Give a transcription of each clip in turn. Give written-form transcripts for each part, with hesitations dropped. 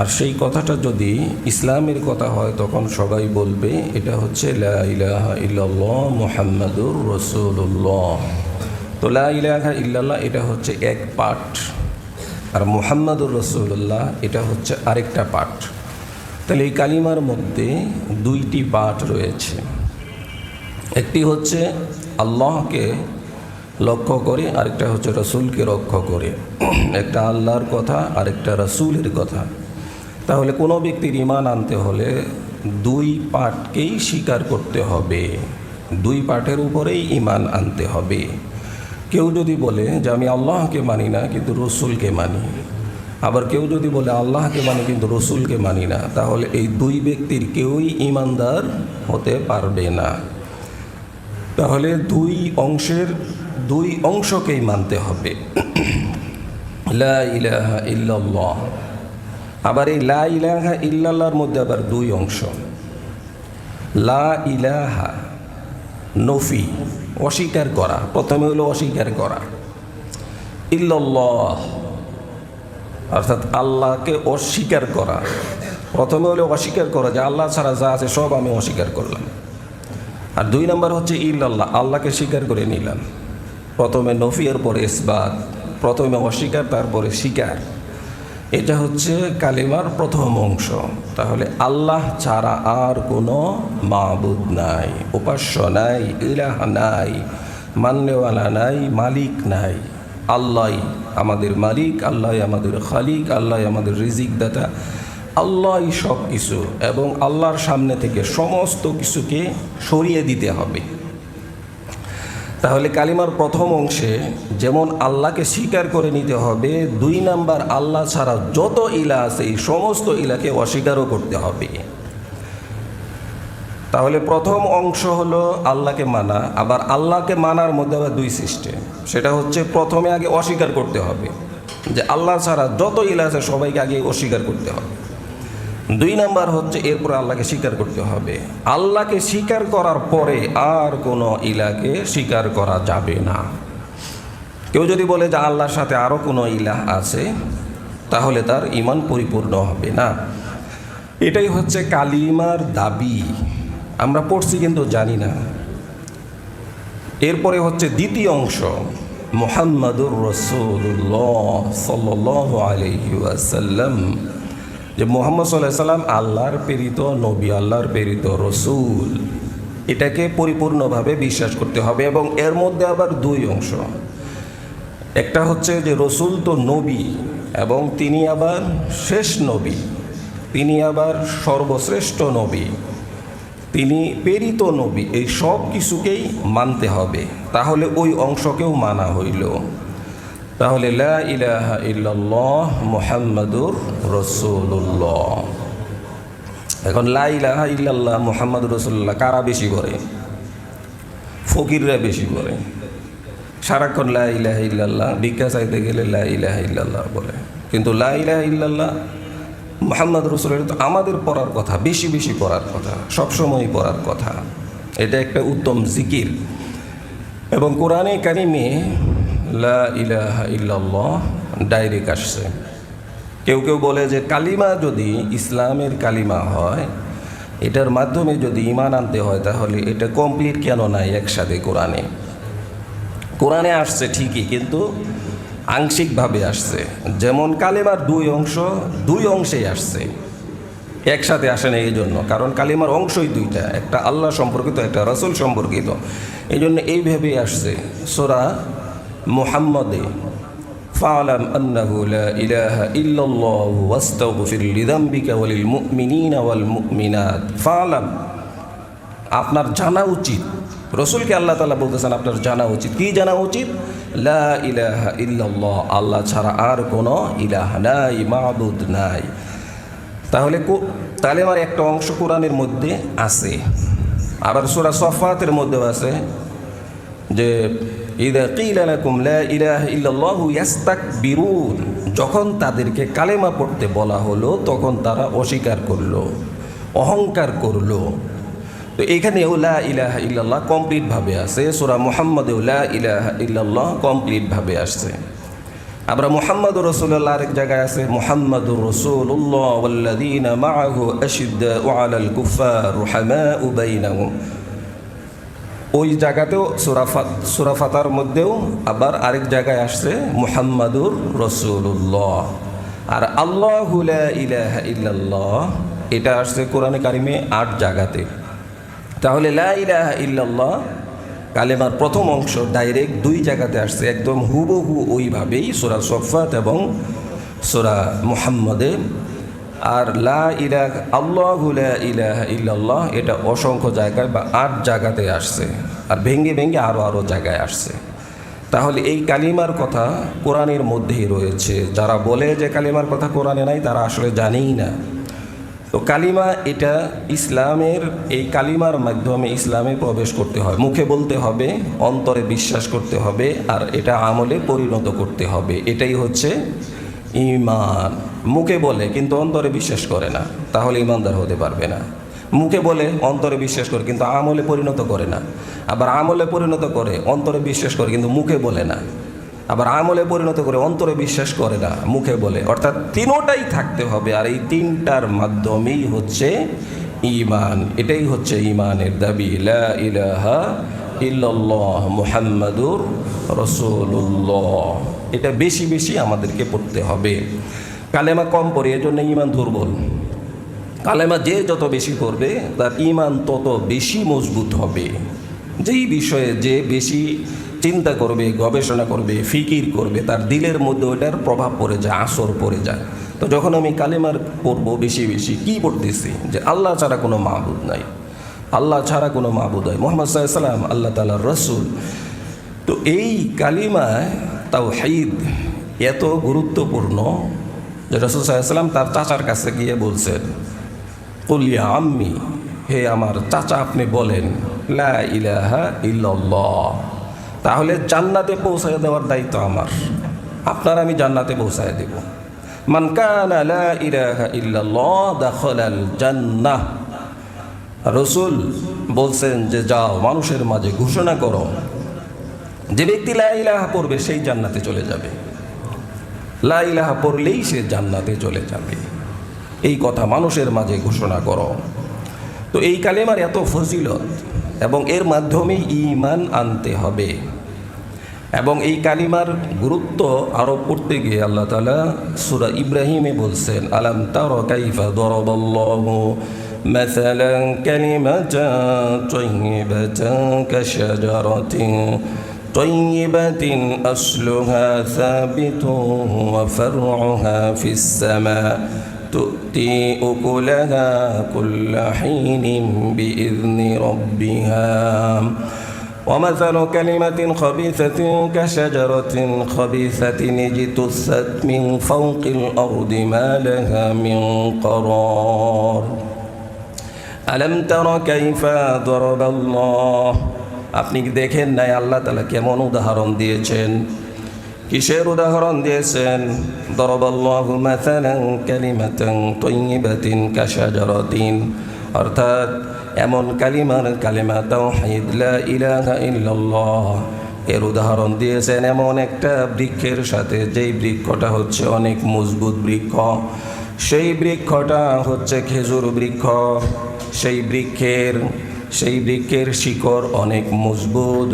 আর সেই কথাটা যদি ইসলামের কথা হয় তখন সবাই বলবে এটা হচ্ছে লা ইলাহা ইল্লাল্লাহ মুহাম্মাদুর রাসূলুল্লাহ। তো লা ইলাহা ইল্লাল্লাহ এটা হচ্ছে এক পাঠ, আর মুহাম্মাদুর রাসূলুল্লাহ এটা হচ্ছে আরেকটা পাঠ। তাহলে এই কালিমার মধ্যে দুইটি পাঠ রয়েছে। একটি হচ্ছে আল্লাহকে লক্ষ্য করে, আরেকটা হচ্ছে রসুলকে লক্ষ্য করে। একটা আল্লাহর কথা, আরেকটা রসুলের কথা। তাহলে কোনো ব্যক্তির ঈমান আনতে হলে দুই পাঠকেই স্বীকার করতে হবে, দুই পাঠের উপরেই ঈমান আনতে হবে। কেউ যদি বলে যে আমি আল্লাহকে মানি না কিন্তু রসুলকে মানি, আবার কেউ যদি বলে আল্লাহকে মানি কিন্তু রসুলকে মানি না, তাহলে এই দুই ব্যক্তির কেউই ঈমানদার হতে পারবে না। তাহলে দুই অংশের দুই অংশকেই মানতে হবে। লা ইলাহা ইল্লাল্লাহ। আবার এই লা ইলাহা ইল্লাল্লাহর মধ্যে আবার দুই অংশ। লা ইলাহা নফি, অস্বীকার করা, প্রথমে হলো অস্বীকার করা। ইল্লাল্লাহ অর্থাৎ আল্লাহকে অস্বীকার করা। প্রথমে হলো অস্বীকার করা যে আল্লাহ ছাড়া যা আছে সব আমি অস্বীকার করলাম। আর দুই নম্বর হচ্ছে ইল্লাল্লাহ, আল্লাহকে স্বীকার করে নিলাম। প্রথমে নফি এর পরে ইসবাত, প্রথমে অস্বীকার তারপরে স্বীকার। এটা হচ্ছে কালিমার প্রথম অংশ। তাহলে আল্লাহ ছাড়া আর কোনো মাবুদ নাই, উপাস্য নাই, ইলাহ নাই, মাননেওয়ালা নাই, মালিক নাই। আল্লাহই আমাদের মালিক, আল্লাহ আমাদের খালিক, আল্লাহ আমাদের রিজিক দাতা, আল্লাহই সব কিছু। এবং আল্লাহর সামনে থেকে সমস্ত কিছুকে সরিয়ে দিতে হবে। তাহলে কালিমার প্রথম অংশে যেমন আল্লাহকে স্বীকার করে নিতে হবে, দুই নাম্বার আল্লাহ ছাড়া যত ইলা আছে এই সমস্ত ইলাকে অস্বীকারও করতে হবে। তাহলে প্রথম অংশ হলো আল্লাহকে মানা। আবার আল্লাহকে মানার মধ্যে আবার দুই সিস্টেম। সেটা হচ্ছে প্রথমে আগে অস্বীকার করতে হবে যে আল্লাহ ছাড়া যত ইলা আছে সবাইকে আগে অস্বীকার করতে হবে। দুই নাম্বার হচ্ছে এরপরে আল্লাহকে স্বীকার করতে হবে। আল্লাহকে স্বীকার করার পরে আর কোনো ইলাকে স্বীকার করা যাবে না। কেউ যদি বলে যে আল্লাহর সাথে আরও কোনো ইলাহ আছে, তাহলে তার ঈমান পরিপূর্ণ হবে না। এটাই হচ্ছে কালিমার দাবি। আমরা পড়ছি কিন্তু জানি না। এরপরে হচ্ছে দ্বিতীয় অংশ, মুহাম্মাদুর রাসূলুল্লাহ সাল্লাল্লাহু আলাইহি ওয়াসাল্লাম, যে মুহাম্মদ সাল্লাল্লাহু আলাইহি ওয়াসাল্লাম আল্লাহর প্রেরিত নবী, আল্লাহর প্রেরিত রসুল। এটাকে পরিপূর্ণভাবে বিশ্বাস করতে হবে। এবং এর মধ্যে আবার দুই অংশ। একটা হচ্ছে যে রসুল তো নবী এবং তিনি আবার শেষ নবী, তিনি আবার সর্বশ্রেষ্ঠ নবী, তিনি প্রেরিত নবী। এই সব কিছুকেই মানতে হবে। তাহলে ওই অংশকেও মানা হইল। তাহলে লা ইলাহা ইল্লাল্লাহ মুহাম্মাদুর রাসূলুল্লাহ। এখন লা ইলাহা ইল্লাল্লাহ মুহাম্মাদুর রাসূলুল্লাহ কারা বেশি করে? ফকিররা বেশি করে। সারাক্ষণ লা ইলাহা ইল্লাল্লাহ, ভিক্ষা চাইতে গেলে লা ইলাহা ইল্লাল্লাহ বলে। কিন্তু লা ইলাহা ইল্লাল্লাহ মুহাম্মাদুর রাসূলুল্লাহ তো আমাদের পড়ার কথা, বেশি বেশি পড়ার কথা, সবসময় পড়ার কথা। এটা একটা উত্তম জিকির। এবং কোরআনে কারিমে লা ইলাহা ইল্লাল্লাহ ডাইরেক্ট আসছে। কেউ কেউ বলে যে কালিমা যদি ইসলামের কালিমা হয়, এটার মাধ্যমে যদি ঈমান আনতে হয়, তাহলে এটা কমপ্লিট কেন নাই একসাথে? কোরআনে আসছে ঠিকই, কিন্তু আংশিকভাবে আসছে। যেমন কালিমার দুই অংশেই আসছে, একসাথে আসে না। এই জন্য, কারণ কালিমার অংশই দুইটা, একটা আল্লাহ সম্পর্কিত, একটা রাসূল সম্পর্কিত। এই জন্য এইভাবেই আসছে। সূরা মুহাম্মাদে ফা'লাম আন্নাহু লা ইলাহা ইল্লাল্লাহু ওয়াস্তাগফির লিযামবিকা ওয়ালিল মুমিনিনা ওয়াল মুমিনাত। ফা'লাম, আপনার জানা উচিত। রসুলকে আল্লাহ তাআলা বলতেছেন আপনার জানা উচিত। কি জানা উচিত? লা ইলাহা ইল্লাল্লাহ, আল্লাহ ছাড়া আর কোনো ইলাহ নাই, মাবুদ নাই। তাহলে কালেমার একটা অংশ কোরআনের মধ্যে আছে। আবার সূরা সফাতের মধ্যেও আছে যে ইযা কিলা লাকুম লা ইলাহা ইল্লাল্লাহু ইস্তাকবিরুন, যখন তাদেরকে কালেমা পড়তে বলা হলো তখন তারা অস্বীকার করলো, অহংকার করলো। তো এখানেও লা ইলাহা ইল্লাল্লাহ কমপ্লিটভাবে আছে। সূরা মুহাম্মাদেও লা ইলাহা ইল্লাল্লাহ কমপ্লিটভাবে আসছে। আমরা মুহাম্মাদুর রাসূলুল্লাহ আরেক জায়গায় আছে মুহাম্মাদুর রাসূলুল্লাহ ওয়াল্লাযীনা মাআহু আশিদ্দাউ আলাল কুফফার রুহামাউ বাইনাহুম। ওই জায়গাতেও সূরা ফাতার মধ্যেও আবার আরেক জায়গায় আসছে মুহাম্মাদুর রাসূলুল্লাহ। আর আল্লাহু লা ইলাহা ইল্লাল্লাহ এটা আসছে কোরআনে কারিমে ৮ জায়গাতে। তাহলে লা ইলাহা ইল্লাল্লাহ কালেমার প্রথম অংশ ডাইরেক্ট ২ জায়গাতে আসছে, একদম হুবহু ওইভাবেই সূরা সফফাত এবং সূরা মুহাম্মদে। আর লা ইলাহা আল্লাহু লা ইলাহা ইল্লাল্লাহ এটা অসংখ্য জায়গায় বা ৮ জায়গাতে আসছে, আর ভেঙে ভেঙে আরও জায়গায় আসছে। তাহলে এই কালিমার কথা কোরআনের মধ্যেই রয়েছে। যারা বলে যে কালিমার কথা কোরআনে নাই তারা আসলে জানেই না। তো কালিমা এটা ইসলামের, এই কালিমার মাধ্যমে ইসলামে প্রবেশ করতে হয়। মুখে বলতে হবে, অন্তরে বিশ্বাস করতে হবে, আর এটা আমলে পরিণত করতে হবে। এটাই হচ্ছে ঈমান। মুখে বলে কিন্তু অন্তরে বিশ্বাস করে না, তাহলে ঈমানদার হতে পারবে না। মুখে বলে অন্তরে বিশ্বাস করে কিন্তু আমলে পরিণত করে না, আবার আমলে পরিণত করে অন্তরে বিশ্বাস করে কিন্তু মুখে বলে না, আবার আমলে পরিণত করে অন্তরে বিশ্বাস করে না, মুখে বলে। অর্থাৎ তিনোটাই থাকতে হবে, আর এই তিনটার মাধ্যমেই হচ্ছে ঈমান। এটাই হচ্ছে ঈমানের দাবি, লা ইলাহা ইল্লাল্লাহ মুহাম্মাদুর রাসূলুল্লাহ। এটা বেশি বেশি আমাদেরকে পড়তে হবে। কালেমা কম পড়ে, এজন্য ঈমান দুর্বল। কালেমা যে যত বেশি পড়বে তার ঈমান তত বেশি মজবুত হবে। যেই বিষয়ে যে বেশি চিন্তা করবে, গবেষণা করবে, ফিকির করবে, তার দিলের মধ্যে ওইটার প্রভাব পড়ে যায়, আসর পড়ে যায়। তো যখন আমি কালেমার পড়বো বেশি বেশি, কি পড়তেছি? যে আল্লাহ ছাড়া কোনো মাবুদ নাই, আল্লাহ ছাড়া কোনো মাবুদ নাই, মুহাম্মদ সাল্লাল্লাহু আলাইহি ওয়াসাল্লাম আল্লাহ তাআলার রাসূল। তো এই কালিমায় তাওহীদ এত গুরুত্বপূর্ণ যে রাসূল সাল্লাল্লাহু আলাইহি ওয়াসাল্লাম তার চাচার কাছে গিয়ে বলছেন, কুল ইয়া আম্মি, হে আমার চাচা আপনি বলেন লা ইলাহা ইল্লাল্লাহ। তাহলে জান্নাতে পৌঁছায় দেওয়ার দায়িত্ব আমার, আপনার আমি জান্নাতে পৌঁছায় দেব। মান কানা লা ইলাহা ইল্লাল্লাহ দাখালাল জান্নাহ। রাসূল বলছেন যে যাও মানুষের মাঝে ঘোষণা করো, যে ব্যক্তি লা ইলাহা পড়বে সেই জান্নাতে চলে যাবে, লা ইলাহা পড়লেই সে জান্নাতে চলে যাবে। এই কথা মানুষের মাঝে ঘোষণা করো। তো এই কালেমার এত ফজিলত এবং এর মাধ্যমে ঈমান আনতে হবে। এবং এই কালিমার গুরুত্ব আরও পড়তে গিয়ে আল্লাহ তাআলা সূরা ইব্রাহিমে বলছেন, আলাম তারা কাইফা দরাবাল্লাহু মাসালান কালিমাতান তাইয়্যিবাতান কাশাজারাতিন তাইয়্যিবাতিন আসলুহা সাবিতুন ওয়া ফারউহা ফিস সামা تؤتي أكلها كل حين بإذن ربها ومثل كلمة خبيثة كشجرة خبيثة اجتثت من فوق الأرض ما لها من قرار ألم تر كيف ضرب الله। আপনি দেখেন নাই আল্লাহ তাআলা কেমন উদাহরণ দিয়েছেন? কিসের উদাহরণ দিয়েছেন? দরাবাল্লাহু মাসালান কালিমাতান তাইয়্যিবাতিন কাশাজারাতিন, অর্থাৎ এমন কালিমা তাওহীদ লা ইলাহা ইল্লাল্লাহ এর উদাহরণ দিয়েছেন এমন একটা বৃক্ষের সাথে, যেই বৃক্ষটা হচ্ছে অনেক মজবুত বৃক্ষ। সেই বৃক্ষটা হচ্ছে খেজুর বৃক্ষ। সেই বৃক্ষের শিকড় অনেক মজবুত।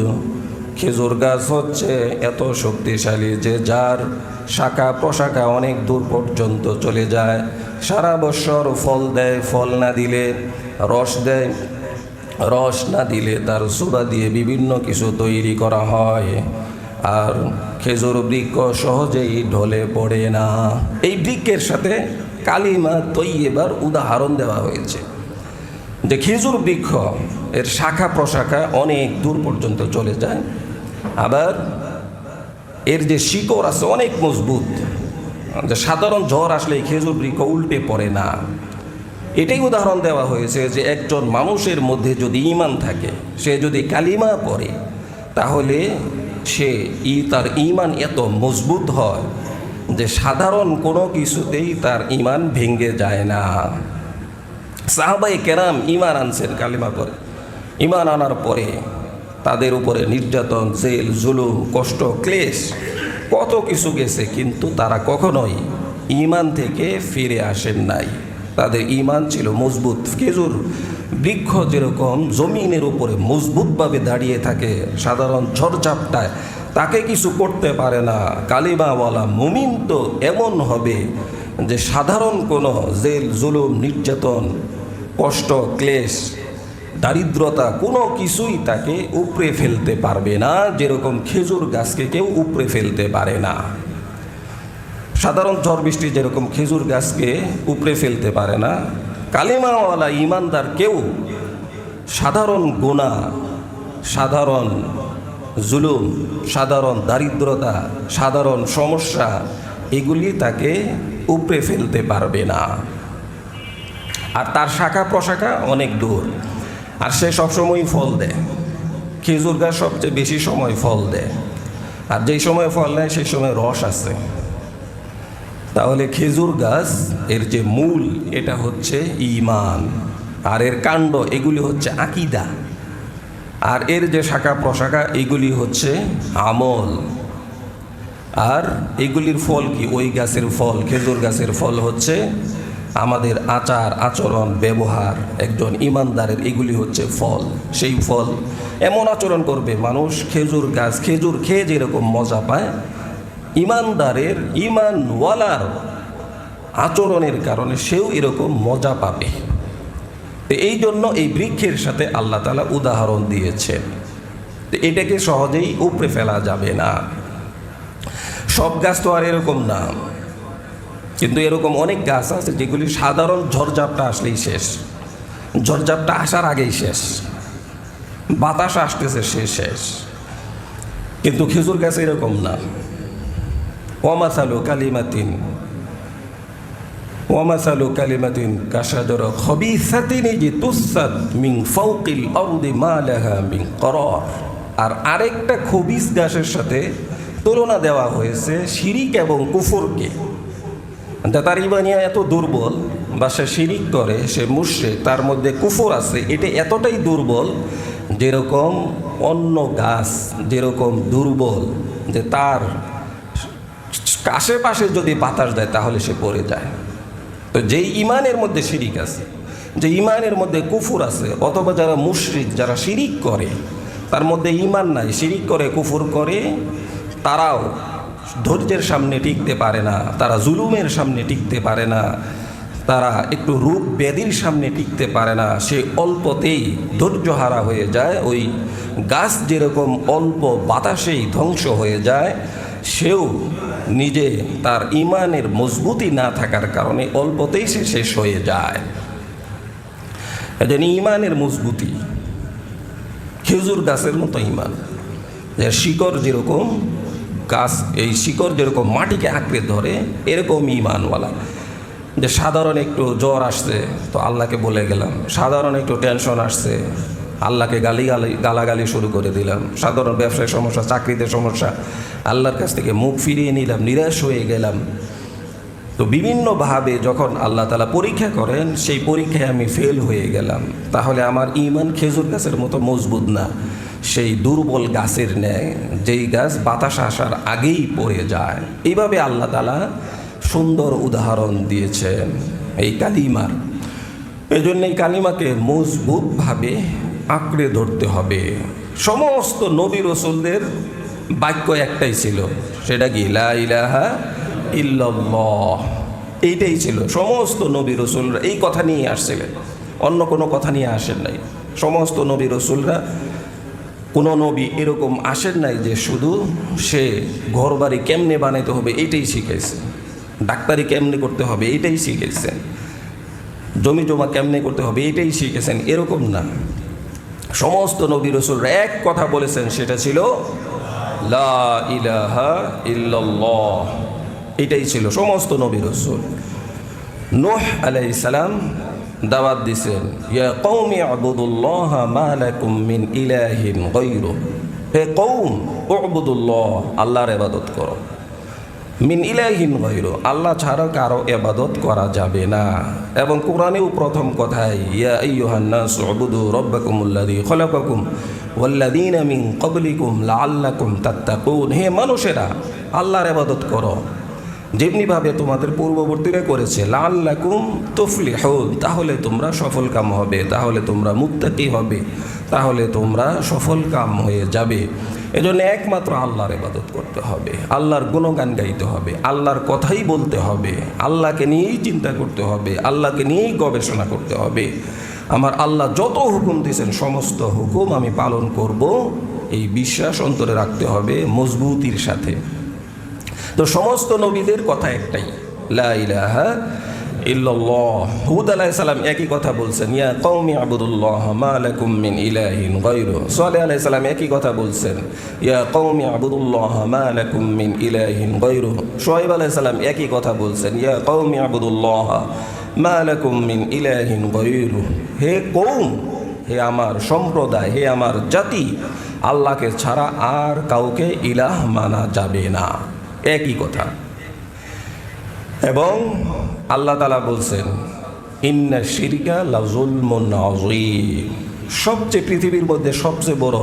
খেজুর গাছ হচ্ছে এত শক্তিশালী যে যার শাখা প্রশাখা অনেক দূর পর্যন্ত চলে যায়। সারা বছর ফল দেয়, ফল না দিলে রস দেয়, রস না দিলে তার সুরা দিয়ে বিভিন্ন কিছু তৈরি করা হয়। আর খেজুর বৃক্ষ সহজেই ঢলে পড়ে না। এই বৃক্ষের সাথে কালিমা তৈয়্যিবার উদাহরণ দেওয়া হয়েছে যে খেজুর বৃক্ষ এর শাখা প্রশাখা অনেক দূর পর্যন্ত চলে যায়, আবার এর যে শিকড় আছে অনেক মজবুত, যে সাধারণ ঝড় আসলে এই খেজুর বৃক্ষ উল্টে পড়ে না। এটাই উদাহরণ দেওয়া হয়েছে যে একজন মানুষের মধ্যে যদি ঈমান থাকে, সে যদি কালিমা পড়ে, তাহলে তার ঈমান এত মজবুত হয় যে সাধারণ কোনো কিছুতেই তার ঈমান ভেঙে যায় না। সাহাবায়ে কেরাম ঈমান আনছেন কালিমা পড়ে। ঈমান আনার পরে তাদের উপরে নির্যাতন, জেল, জুলুম, কষ্ট, ক্লেশ কত কিছু গেছে, কিন্তু তারা কখনোই ঈমান থেকে ফিরে আসেন নাই। তাদের ঈমান ছিল মজবুত। খেজুর বৃক্ষ যেরকম জমিনের উপরে মজবুতভাবে দাঁড়িয়ে থাকে, সাধারণ ঝড়ঝাপটায় তাকে কিছু করতে পারে না, কালিমাওয়ালা মুমিন তো এমন হবে যে সাধারণ কোনো জেল, জুলুম, নির্যাতন, কষ্ট, ক্লেশ, দারিদ্রতা কোনো কিছুই তাকে উপড়ে ফেলতে পারবে না, যেরকম খেজুর গাছকে কেউ উপড়ে ফেলতে পারে না। সাধারণ ঝড় বৃষ্টি যেরকম খেজুর গাছকে উপড়ে ফেলতে পারে না, কালিমাওয়ালা ইমানদার কেউ সাধারণ গুনাহ, সাধারণ জুলুম, সাধারণ দারিদ্রতা, সাধারণ সমস্যা এগুলি তাকে উপড়ে ফেলতে পারবে না। আর তার শাখা প্রশাখা অনেক দূর, আর সে সবসময়ই ফল দেয়। খেজুর গাছ সবচেয়ে বেশি সময় ফল দেয়, আর যেই সময় ফল দেয় সেই সময় রস আছে। তাহলে খেজুর গাছ এর যে মূল এটা হচ্ছে ঈমান, আর এর কাণ্ড এগুলি হচ্ছে আকীদা, আর এর যে শাখা প্রশাখা এগুলি হচ্ছে আমল। আর এগুলির ফল কি? ওই গাছের ফল, খেজুর গাছের ফল হচ্ছে আমাদের আচার আচরণ ব্যবহার, একজন ইমানদারের এগুলি হচ্ছে ফল। সেই ফল এমন আচরণ করবে মানুষ, খেজুর গাছ খেজুর খেয়ে যেরকম মজা পায়, ইমানদারের ইমানওয়ালার আচরণের কারণে সেও এরকম মজা পাবে। তো এই জন্য এই বৃক্ষের সাথে আল্লাহ তাআলা উদাহরণ দিয়েছেন। তো এটাকে সহজেই উপড়ে ফেলা যাবে না। সব গাছ তো আর এরকম না, কিন্তু এরকম অনেক গাছ আছে যেগুলি সাধারণ ঝড়ঝাপটা আসলেই শেষ, ঝড়ঝাপটা আসার আগেই শেষ, বাতাস আসতেছে সে শেষ। কিন্তু খেজুর গাছ এরকম না। ওয়ামাসালু কালিমাতিন কাশাজারা খবিসাতিন তুসাত মিন ফাওকিল আরদি মা লাহা মিন করার। আর আরেকটা খবিস গাছের সাথে তুলনা দেওয়া হয়েছে শিরিক এবং কুফরকে। তার ইমানিয়া এত দুর্বল, বা সে শিরিক করে, সে মুশরিক, তার মধ্যে কুফর আছে, এটা এতটাই দুর্বল যেরকম অন্য গাছ যেরকম দুর্বল যে তার আশেপাশে যদি বাতাস দেয় তাহলে সে পড়ে যায়। তো যেই ইমানের মধ্যে শিরিক আছে, যে ইমানের মধ্যে কুফর আছে, অথবা যারা মুশরিক, যারা শিরিক করে, তার মধ্যে ইমান নাই, শিরিক করে, কুফর করে, তারাও ধৈর্যের সামনে টিকতে পারে না, তারা জুলুমের সামনে টিকতে পারে না, তারা একটু রোগ ব্যাধির সামনে টিকতে পারে না, সে অল্পতেই ধৈর্যহারা হয়ে যায়। ওই গাছ যেরকম অল্প বাতাসেই ধ্বংস হয়ে যায়, সেও নিজে তার ইমানের মজবুতি না থাকার কারণে অল্পতেই সে শেষ হয়ে যায়। এজন্য ইমানের মজবুতি খেজুর গাছের মতো ইমান, যে শিকড় যেরকম গাছ, এই শিকড় যেরকম মাটিকে আঁকড়ে ধরে, এরকম ইমানওয়ালা। যে সাধারণ একটু জ্বর আসছে তো আল্লাহকে বলে গেলাম, সাধারণ একটু টেনশন আসছে আল্লাহকে গালাগালি শুরু করে দিলাম, সাধারণ ব্যবসায় সমস্যা, চাকরিতে সমস্যা, আল্লাহর কাছ থেকে মুখ ফিরিয়ে নিলাম, নিরাশ হয়ে গেলাম। তো বিভিন্নভাবে যখন আল্লাহ তাআলা পরীক্ষা করেন, সেই পরীক্ষায় আমি ফেল হয়ে গেলাম, তাহলে আমার ঈমান খেজুর গাছের মতো মজবুত না, সেই দুর্বল গাছের ন্যায়, যেই গাছ বাতাস আসার আগেই পড়ে যায়। এইভাবে আল্লাহ তাআলা সুন্দর উদাহরণ দিয়েছেন এই কালিমার। এই জন্য এই কালিমাকে মজবুতভাবে আঁকড়ে ধরতে হবে। সমস্ত নবী রাসূলদের বাক্য একটাই ছিল, সেটা কি? লা ইলাহা ইল্লাল্লাহ। এইটাই ছিল। সমস্ত নবী রাসূলরা এই কথা নিয়ে আসছিলেন, অন্য কোনো কথা নিয়ে আসেন নাই। সমস্ত নবী রাসূলরা, কোনো নবী এরকম আসেন নাই যে শুধু সে ঘরবাড়ি কেমনে বানাইতে হবে এইটাই শিখেছে, ডাক্তারি কেমনে করতে হবে এইটাই শিখেছেন, জমি জমা কেমনে করতে হবে এইটাই শিখেছেন, এরকম না। সমস্ত নবী রাসূলরা এক কথা বলেছেন, সেটা ছিল লা ইলাহা ইল্লাল্লাহ। এটাই ছিল সমস্ত নবী রাসূল। নূহ আলাইহিস সালাম দাওয়াত দিয়েছেন, ইয়া কওমি আবুদুল্লাহা মা লাকুম মিন ইলাহিন গায়রু। হে কওম, উবুদুল্লাহ, আল্লাহর ইবাদত করো। মিন ইলাহিন গায়রু, আল্লাহ ছাড়া কারো ইবাদত করা যাবে না। এবং কোরআনেও প্রথম কথায় ইয়া আইয়ুহান নাস উবুদু রাব্বাকুমুল্লাযী খলাকাকুম ওয়াল্লাযীনা মিন ক্বাবলিকুম লাআল্লাকুম তাত্তাকুন, হে মানুষেরা আল্লাহর ইবাদত করো যেমনিভাবে তোমাদের পূর্ববর্তীরা করেছে, লাআল্লাকুম তুফলিহুন, তাহলে তোমরা সফলকাম হবে, তাহলে তোমরা মুত্তাকি হবে, তাহলে তোমরা সফলকাম হয়ে যাবে। এজন্য একমাত্র আল্লাহর ইবাদত করতে হবে, আল্লাহর গুণগান গাইতে হবে, আল্লাহর কথাই বলতে হবে, আল্লাহকে নিয়েই চিন্তা করতে হবে, আল্লাহকে নিয়েই গবেষণা করতে হবে। আমার আল্লাহ যত হুকুম দিয়েছেন সমস্ত হুকুম আমি পালন করব, এই বিশ্বাস অন্তরে রাখতে হবে মজবুতির সাথে। তো সমস্ত নবীদের কথা একটাই, লা ইলাহা ইল্লাল্লাহ। হুদ আলাইহিস সালাম একই কথা বলছেন, ইয়া কওমি আবুদুল্লাহ মা লাকুম মিন ইলাহিন গায়রু। সালেহ আলাইহিস সালাম একই কথা বলছেন, ইয়া কওমি আবুদুল্লাহ মা লাকুম মিন ইলাহিন গায়রু। শুআয়ব আলাইহিস সালাম একই কথা বলছেন, ইয়া কওমি আবুদুল্লাহ মা লাকুম মিন ইলাহিন গায়রু। হে কওম, হে আমার সম্প্রদায়, হে আমার জাতি, আল্লাহকে ছাড়া আর কাউকে ইলাহ মানা যাবে না, একই কথা। এবং আল্লাহ তাআলা বলছেন ইন্না শিরকা লাযুলমুন আযীম, সবচেয়ে পৃথিবীর মধ্যে সবচেয়ে বড়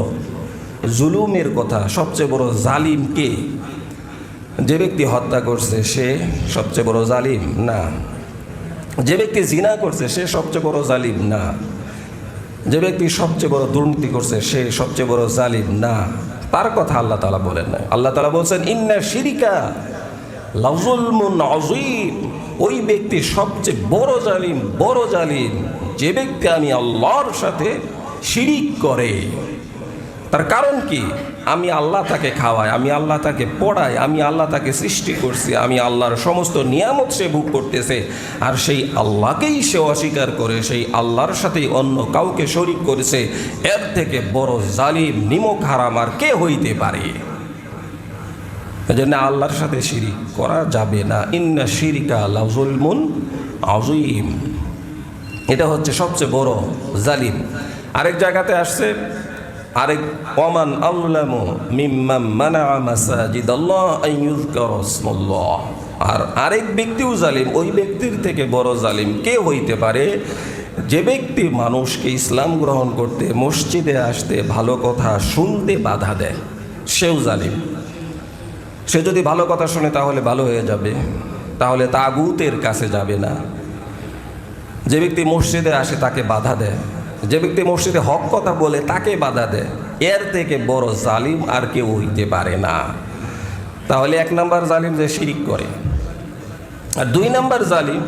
জুলুমের কথা, সবচেয়ে বড় জালিম কে? যে ব্যক্তি হত্যা করছে সে সবচেয়ে বড় জালিম না, যে ব্যক্তি জিনা করছে সে সবচেয়ে বড় জালিম না, যে ব্যক্তি সবচেয়ে বড় দুর্নীতি করছে সে সবচেয়ে বড় জালিম না, তার কথা আল্লাহ তাআলা বলেন না। আল্লাহ তাআলা বলছেন ইন্না শিরকা লাযুলমুন আযীম, ওই ব্যক্তি সবচেয়ে বড় জালিম, বড় জালিম যে ব্যক্তি আমি আল্লাহর সাথে শিরিক করে। তার কারণ কি? আমি আল্লাহ তাকে খাওয়াই, আমি আল্লাহ তাকে পড়াই, আমি আল্লাহ তাকে সৃষ্টি করছি, আমি আল্লাহর সমস্ত নিয়ামত সে ভোগ করতেছে, আর সেই আল্লাহকেই সে অস্বীকার করে সেই আল্লাহর সাথেই অন্য কাউকে শরীক করেছে। এর থেকে বড় জালিম নিমক হারাম আর কে হইতে পারে? এজন্য আল্লাহর সাথে শিরিক করা যাবে না। ইন্না শিরকা লাযুলমুন আযীম, এটা হচ্ছে সবচেয়ে বড় জালিম। আরেক জায়গাতে আসছে, আরেক ওমান আযলামু মিম্মান মানাআ মাসাজিদাল্লাহ আন ইউযকারা ইসমুল্লাহ, আর আরেক ব্যক্তিও জালিম। ওই ব্যক্তির থেকে বড় জালিম কে হইতে পারে? যে ব্যক্তি মানুষকে ইসলাম গ্রহণ করতে, মসজিদে আসতে, ভালো কথা শুনতে বাধা দেয়, সেও জালিম। সে যদি ভালো কথা শোনে তাহলে ভালো হয়ে যাবে, তাহলে তাগুতের কাছে যাবে না। যে ব্যক্তি মসজিদে আসে তাকে বাধা দেয়, যে ব্যক্তি মসজিদে হক কথা বলে তাকে বাধা দেয়, এর থেকে বড় জালিম আর কেউ হইতে পারে না। তাহলে এক নাম্বার জালিম যে শিরিক করে, আর দুই নাম্বার জালিম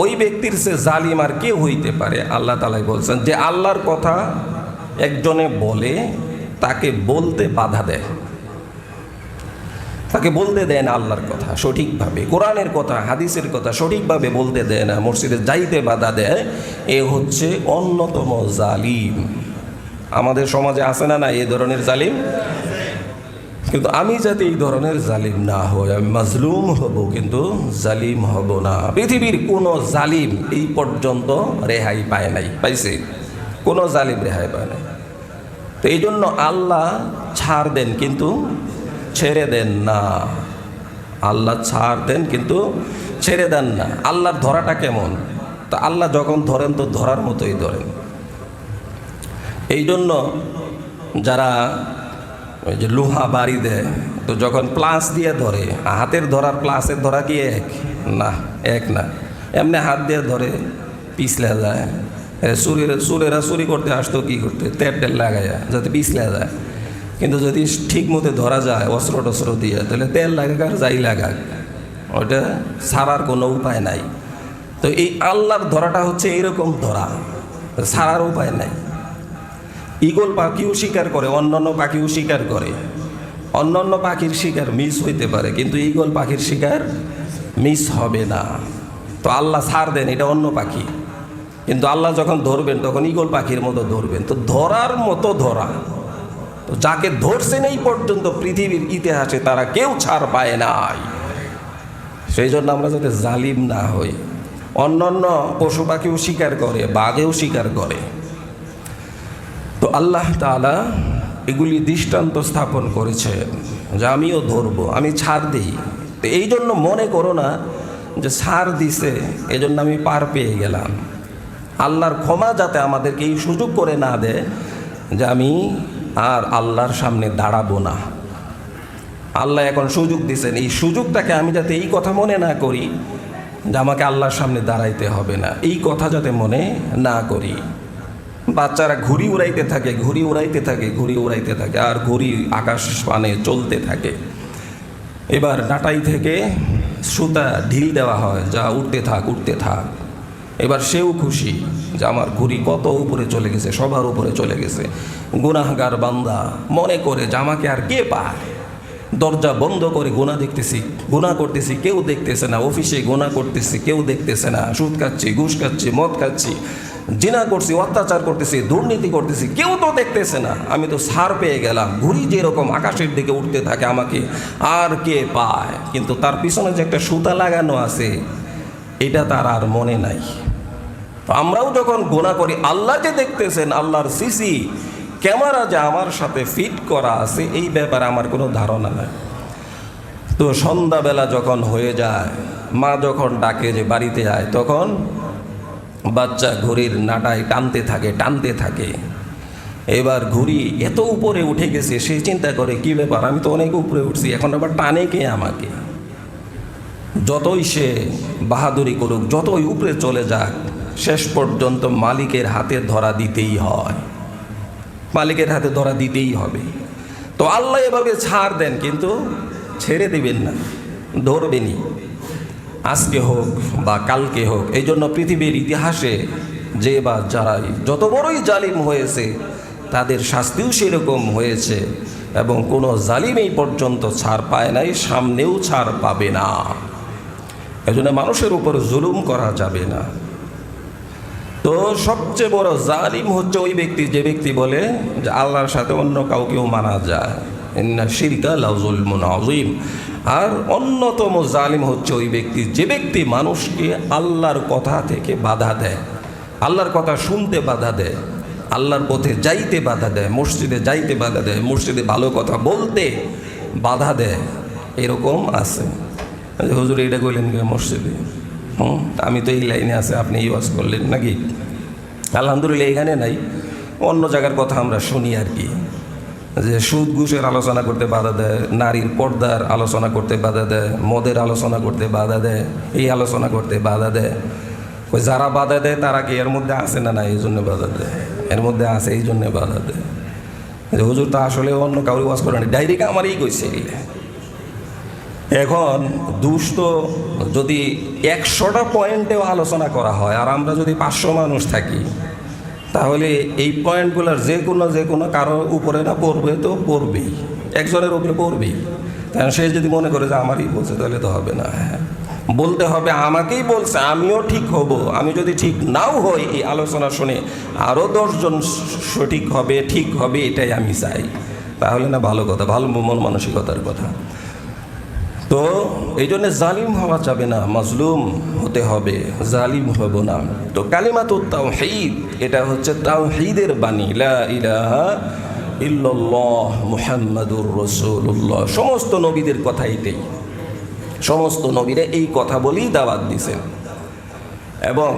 ওই ব্যক্তির সে জালিম আর কেউ হইতে পারে। আল্লাহ তাআলা বলছেন যে আল্লাহর কথা একজনে বলে তাকে বলতে বাধা দেয়, তাকে বলতে দেয় না আল্লাহর কথা সঠিকভাবে, কোরআনের কথা হাদিসের কথা সঠিকভাবে বলতে দেয় না, মসজিদে যাইতে বাধা দেয়, এ হচ্ছে অন্যতম জালিম। আমাদের সমাজে আছে না না এই ধরনের জালিম? কিন্তু আমি যাতে এই ধরনের জালিম না হই, আমি মাজলুম হব কিন্তু জালিম হব না। পৃথিবীর কোনো জালিম এই পর্যন্ত রেহাই পায় নাই, পাইছে? কোনো জালিম রেহাই পায় নাই। তো এই জন্য আল্লাহ ছাড় দেন কিন্তু ছেড়ে দেন না, আল্লাহ ছাড় দেন কিন্তু ছেড়ে দেন না। আল্লাহর ধরাটা কেমন? তা আল্লাহ যখন ধরেন তো ধরার মতোই ধরেন। এই জন্য যারা ওই যে লোহা বাড়ি দেয়, তো যখন প্লাস দিয়ে ধরে, হাতের ধরার প্লাসের ধরা কি এক? না, এক না। এমনি হাত দিয়ে ধরে পিছলে যায়। চুরেরা চুরি করতে আসতো কি করতে? তেল টেল লাগাইয়া যাতে পিছলে যায়। কিন্তু যদি ঠিক মতো ধরা যায় অস্ত্র টস্ত্র দিয়ে, তাহলে তেল লাগাক আর যাই লাগাক, ওইটা ছাড়ার কোনো উপায় নাই। তো এই আল্লাহর ধরাটা হচ্ছে এইরকম ধরা, ছাড়ার উপায় নাই। ঈগল পাখিও শিকার করে, অন্যান্য পাখিও শিকার করে, অন্যান্য পাখির শিকার মিস হইতে পারে কিন্তু ঈগল পাখির শিকার মিস হবে না। তো আল্লাহ ছাড় দেন, এটা অন্য পাখি, কিন্তু আল্লাহ যখন ধরবেন তখন ঈগল পাখির মতো ধরবেন। তো ধরার মতো ধরা, তো যাকে ধরছেন এই পর্যন্ত পৃথিবীর ইতিহাসে তারা কেউ ছাড় পায় নাই। সেই জন্য আমরা যাতে জালিম না হই। অন্যান্য পশু পাখিও শিকার করে, বাঘেও শিকার করে। তো আল্লাহ তাআলা এগুলি দৃষ্টান্ত স্থাপন করেছেন যে আমিও ধরবো, আমি ছাড় দিই, তো এই জন্য মনে করো না যে ছাড় দিছে এই জন্য আমি পার পেয়ে গেলাম। আল্লাহর ক্ষমা যাতে আমাদেরকে এই সুযোগ করে না দেয় যে আমি আর আল্লাহর সামনে দাঁড়াবো না। আল্লাহ এখন সুযোগ দিছেন, এই সুযোগটাকে আমি যাতে এই কথা মনে না করি যে আমাকে আল্লাহর সামনে দাঁড়াইতে হবে না, এই কথা যাতে মনে না করি। বাচ্চারা ঘুড়ি উড়াইতে থাকে, ঘুড়ি উড়াইতে থাকে, ঘুড়ি উড়াইতে থাকে, আর ঘুড়ি আকাশ পানে চলতে থাকে। এবার ডাটাই থেকে সুতা ঢিল দেওয়া হয়, যা উঠতে থাক উঠতে থাক। এবার সেও খুশি যে আমার ঘুড়ি কত উপরে চলে গেছে, সবার উপরে চলে গেছে। গুনাহগার বান্দা মনে করে যে আমাকে আর কে পায়। দরজা বন্ধ করে গুনাহ দেখতেছি, গুনাহ করতেছি, কেউ দেখতেছে না। অফিসে গুনাহ করতেছি, কেউ দেখতেছে না। সুদ খাচ্ছি, ঘুষ খাচ্ছি, মদ খাচ্ছি, জিনা করছি, অত্যাচার করতেছি, দুর্নীতি করতেছি, কেউ তো দেখতেছে না। আমি তো ছাড় পেয়ে গেলাম। ঘুড়ি যেরকম আকাশের দিকে উঠতে থাকে, আমাকে আর কে পায়। কিন্তু তার পিছনে যে একটা সুতা লাগানো আছে এটা তার আর মনে নাই। তো আমরাও যখন গুনাহ করি, আল্লাহ যে দেখতেছেন, আল্লাহর সিসি ক্যামেরা যে আমার সাথে ফিট করা আছে, এই ব্যাপারে আমার কোনো ধারণা নাই। তো সন্ধ্যাবেলা যখন হয়ে যায়, মা যখন ডাকে যে বাড়িতে যায়, তখন বাচ্চা ঘুড়ির নাটায় টানতে থাকে টানতে থাকে। এবার ঘুড়ি এত উপরে উঠে গেছে, সে চিন্তা করে কি ব্যাপার, আমি তো অনেক উপরে উঠছি, এখন আবার টানে কে আমাকে। যতই সে বাহাদুরি করুক, যতই উপরে চলে যাক, শেষ পর্যন্ত মালিকের হাতে ধরা দিতেই হয়, মালিকের হাতে ধরা দিতেই হবে। তো আল্লাহ এভাবে ছাড় দেন, কিন্তু ছেড়ে দিবেন না, ধরবেনই, আজকে হোক বা কালকে হোক। এই জন্য পৃথিবীর ইতিহাসে যে বা যারাই যত বড়ই জালিম হয়েছে, তাদের শাস্তিও সেরকম হয়েছে, এবং কোনো জালিম এই পর্যন্ত ছাড় পায় নাই, সামনেও ছাড় পাবে না। এই জন্য মানুষের উপর জুলুম করা যাবে না। তো সবচেয়ে বড় জালিম হচ্ছে ওই ব্যক্তি, যে ব্যক্তি বলে যে আল্লাহর সাথে অন্য কাউকেও মানা যায়, ইন্না শিরকা লাযুলমুন আযীম। আর অন্যতম জালিম হচ্ছে ওই ব্যক্তি, যে ব্যক্তি মানুষকে আল্লাহর কথা থেকে বাধা দেয়, আল্লাহর কথা শুনতে বাধা দেয়, আল্লাহর পথে যাইতে বাধা দেয়, মসজিদে যাইতে বাধা দেয়, মসজিদে ভালো কথা বলতে বাধা দেয়। এরকম আছে। হুজুর এটা কইলেন কে মসজিদে? আমি তো এই লাইনে আছে, আপনি এই ওয়াজ করলেন নাকি? আলহামদুলিল্লাহ এখানে নাই, অন্য জায়গার কথা আমরা শুনি আর কি, যে সুদ ঘুষের আলোচনা করতে বাধা দেয়, নারীর পর্দার আলোচনা করতে বাধা দেয়, মদের আলোচনা করতে বাধা দেয়, এই আলোচনা করতে বাধা দেয়। ওই যারা বাধা দেয় তারা কি এর মধ্যে আছে না? না, এই জন্য বাধা দেয়, এর মধ্যে আছে, এই জন্যে বাধা দেয়। যে হুজুর তো আসলে অন্য কাউরি ওয়াজ করে না, ডাইরেক্ট আমারই কইছে। এখন দুষ্ট যদি 100টা পয়েন্টেও আলোচনা করা হয়, আর আমরা যদি 500 মানুষ থাকি, তাহলে এই পয়েন্টগুলোর যে কোনো কারো উপরে না পড়বে, তো পড়বেই, একজনের উপরে পড়বেই। কারণ সে যদি মনে করে যে আমারই বলছে, তাহলে তো হবে না। হ্যাঁ, বলতে হবে আমাকেই বলছে, আমিও ঠিক হব। আমি যদি ঠিক নাও হই, এই আলোচনা শুনে আরও 10 জন সঠিক হবে, ঠিক হবে, এটাই আমি চাই। তাহলে না ভালো কথা, ভালো মন মানসিকতার কথা। তো এই জন্য জালিম হওয়া যাবে না, মাজলুম হতে হবে, জালিম হব না। তো কালিমাতুত তাওহীদ, এটা হচ্ছে তাওহীদের বাণী, লা ইলাহা ইল্লাল্লাহ মুহাম্মাদুর রাসূলুল্লাহ। সমস্ত নবীদের কথা এটাই, সমস্ত নবীরা এই কথা বলেই দাওয়াত দিয়েছেন। এবং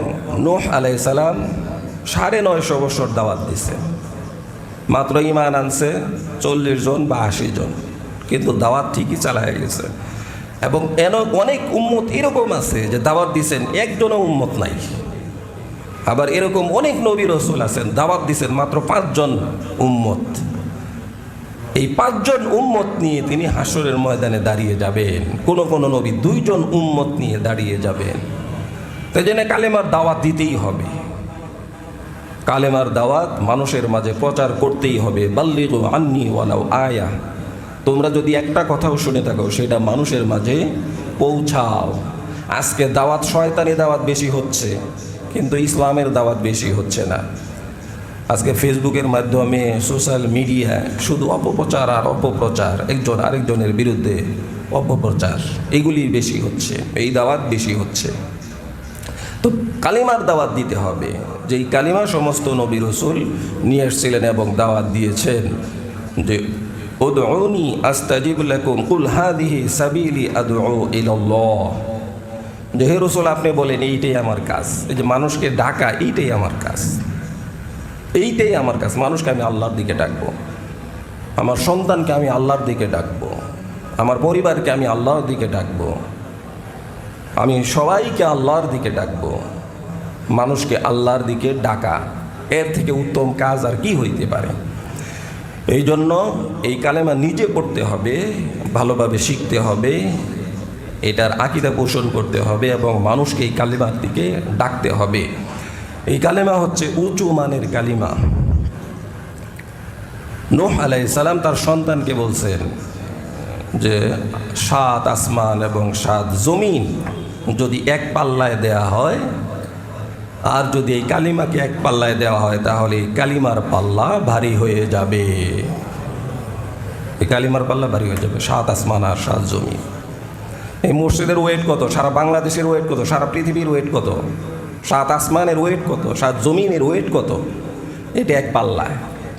নূহ আলাইহিস সালাম 950 বছর দাওয়াত দিয়েছেন, মাত্র ঈমান আনছে 40 জন বা 80 জন, কিন্তু দাওয়াত ঠিকই চালায় গেছে। এবং অনেক উম্মত এরকম আছে যে দাওয়াত দিয়েছেন, একজনও উম্মত নাই। আবার এরকম অনেক নবী রাসূল আছেন, দাওয়াত দিয়েছেন মাত্র 5 জন উম্মত। এই 5 জন উম্মত নিয়ে তিনি হাসরের ময়দানে দাঁড়িয়ে যাবেন। কোন নবী 2 জন উম্মত নিয়ে দাঁড়িয়ে যাবেন। তাই জন্য কালেমার দাওয়াত দিতেই হবে, কালেমার দাওয়াত মানুষের মাঝে প্রচার করতেই হবে। বাল্লিগু আন্নী ওয়ালাউ আয়া, তোমরা যদি একটা কথাও শুনে থাকো, সেটা মানুষের মাঝে পৌঁছাও। আজকে দাওয়াত, শয়তানি দাওয়াত বেশি হচ্ছে, কিন্তু ইসলামের দাওয়াত বেশি হচ্ছে না। আজকে ফেসবুকের মাধ্যমে, সোশ্যাল মিডিয়ায় শুধু অপপ্রচার আর অপপ্রচার, একজন আরেকজনের বিরুদ্ধে অপপ্রচার, এগুলি বেশি হচ্ছে, এই দাওয়াত বেশি হচ্ছে। তো কালিমার দাওয়াত দিতে হবে, যেই কালিমা সমস্ত নবী রাসূল নিয়ে এসেছিলেন এবং দাওয়াত দিয়েছেন, যে উদউনি আস্তাজিব লাকুম কুল হাদিহি সাবিলি আদউ ইলাল্লাহ। যে হে রাসূল, আপনি বলেন এইটাই আমার কাজ। এই যে মানুষকে ডাকা, এইটাই আমার কাজ, এইটাই আমার কাজ। মানুষকে আমি আল্লাহর দিকে ডাকবো, আমার সন্তানকে আমি আল্লাহর দিকে ডাকবো, আমার পরিবারকে আমি আল্লাহর দিকে ডাকবো, আমি সবাইকে আল্লাহর দিকে ডাকবো। মানুষকে আল্লাহর দিকে ডাকা, এর থেকে উত্তম কাজ আর কি হইতে পারে? এই জন্য এই কালেমা নিজে পড়তে হবে, ভালোভাবে শিখতে হবে, এটার আকীদা পোষণ করতে হবে এবং মানুষকে এই কালেমার দিকে ডাকতে হবে। এই কালেমা হচ্ছে উঁচু মানের কালিমা। নূহ আলাইহিস সালাম তার সন্তানকে বলছেন যে 7 আসমান এবং 7 জমিন যদি এক পাল্লায় দেয়া হয়, আর যদি এই কালিমাকে এক পাল্লায় দেওয়া হয়, তাহলে এই কালিমার পাল্লা ভারী হয়ে যাবে। এই কালিমার পাল্লা ভারী হয়ে যাবে। 7 আসমান আর 7 জমিন। এই মসজিদের ওয়েট কত? সারা বাংলাদেশের ওয়েট কত? সারা পৃথিবীর ওয়েট কত? 7 আসমানের ওয়েট কত? 7 জমিনের ওয়েট কত? এটা এক পাল্লায়।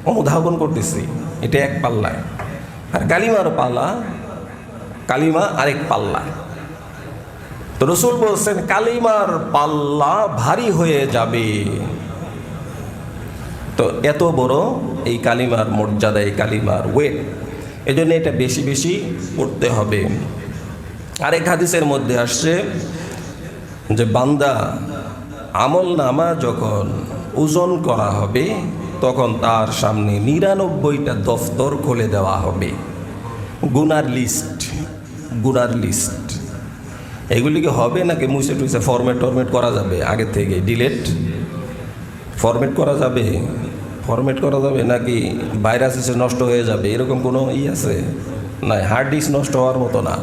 অনুধাবন করতেছি, এটা এক পাল্লায়। আর কালিমার পাল্লা, কালিমা আরেক পাল্লায়। তো রাসূল বলছেন কালিমার পাল্লা ভারী হয়ে যাবে। তো এত বড় এই কালিমার মর্যাদা, এই কালিমার ওয়েট, এই জন্য এটা বেশি বেশি পড়তে হবে। আরেক হাদিসের মধ্যে আসছে যে বান্দা আমল নামা যখন ওজন করা হবে, তখন তার সামনে 99টা দফতর খুলে দেওয়া হবে। গুনার লিস্ট, গুনার লিস্ট। এগুলিকে হবে নাকি মুছে টুছে ফরম্যাট টরম্যাট করা যাবে? আগে থেকে ডিলেট ফরম্যাট করা যাবে? ফরম্যাট করা যাবে নাকি ভাইরাস এসে নষ্ট হয়ে যাবে? এরকম কোনো আছে? না, হার্ড ডিস্ক নষ্ট হওয়ার মতো না।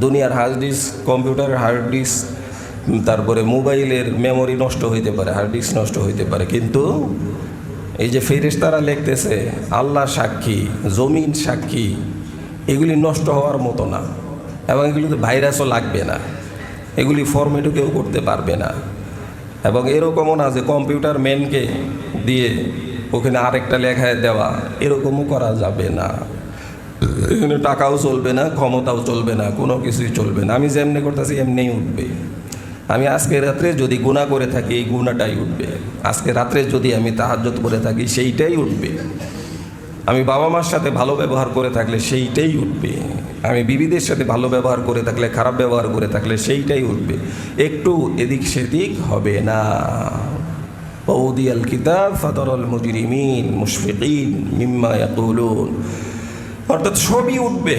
দুনিয়ার হার্ড ডিস্ক, কম্পিউটারের হার্ড ডিস্ক, তারপরে মোবাইলের মেমোরি নষ্ট হইতে পারে, হার্ড ডিস্ক নষ্ট হইতে পারে, কিন্তু এই যে ফেরেশতারা লিখতেছে, আল্লাহ সাক্ষী, জমিন সাক্ষী, এগুলি নষ্ট হওয়ার মতো না। এবং এগুলিতে ভাইরাসও লাগবে না, এগুলি ফরম্যাটও কেউ করতে পারবে না। এবং এরকমও না যে কম্পিউটার ম্যানকে দিয়ে ওখানে আরেকটা লেখায় দেওয়া, এরকমও করা যাবে না। এখানে টাকাও চলবে না, ক্ষমতাও চলবে না, কোনো কিছুই চলবে না। আমি যেমনি করতেছি এমনিই উঠবে। আমি আজকে রাত্রে যদি গুনাহ করে থাকি, এই গুনাহটাই উঠবে। আজকে রাত্রে যদি আমি তাহাজ্জুদ করে থাকি, সেইটাই উঠবে। আমি বাবা মার সাথে ভালো ব্যবহার করে থাকলে সেইটাই উঠবে। আমি বিবিদের সাথে ভালো ব্যবহার করে থাকলে, খারাপ ব্যবহার করে থাকলে সেইটাই উঠবে। একটু এদিক সেদিক হবে না। ওদিয়াল কিতাব ফাতারাল মুজরিমিন মুশফিকিন মিম্মা ইয়াকুলুন, অর্থাৎ সবই উঠবে,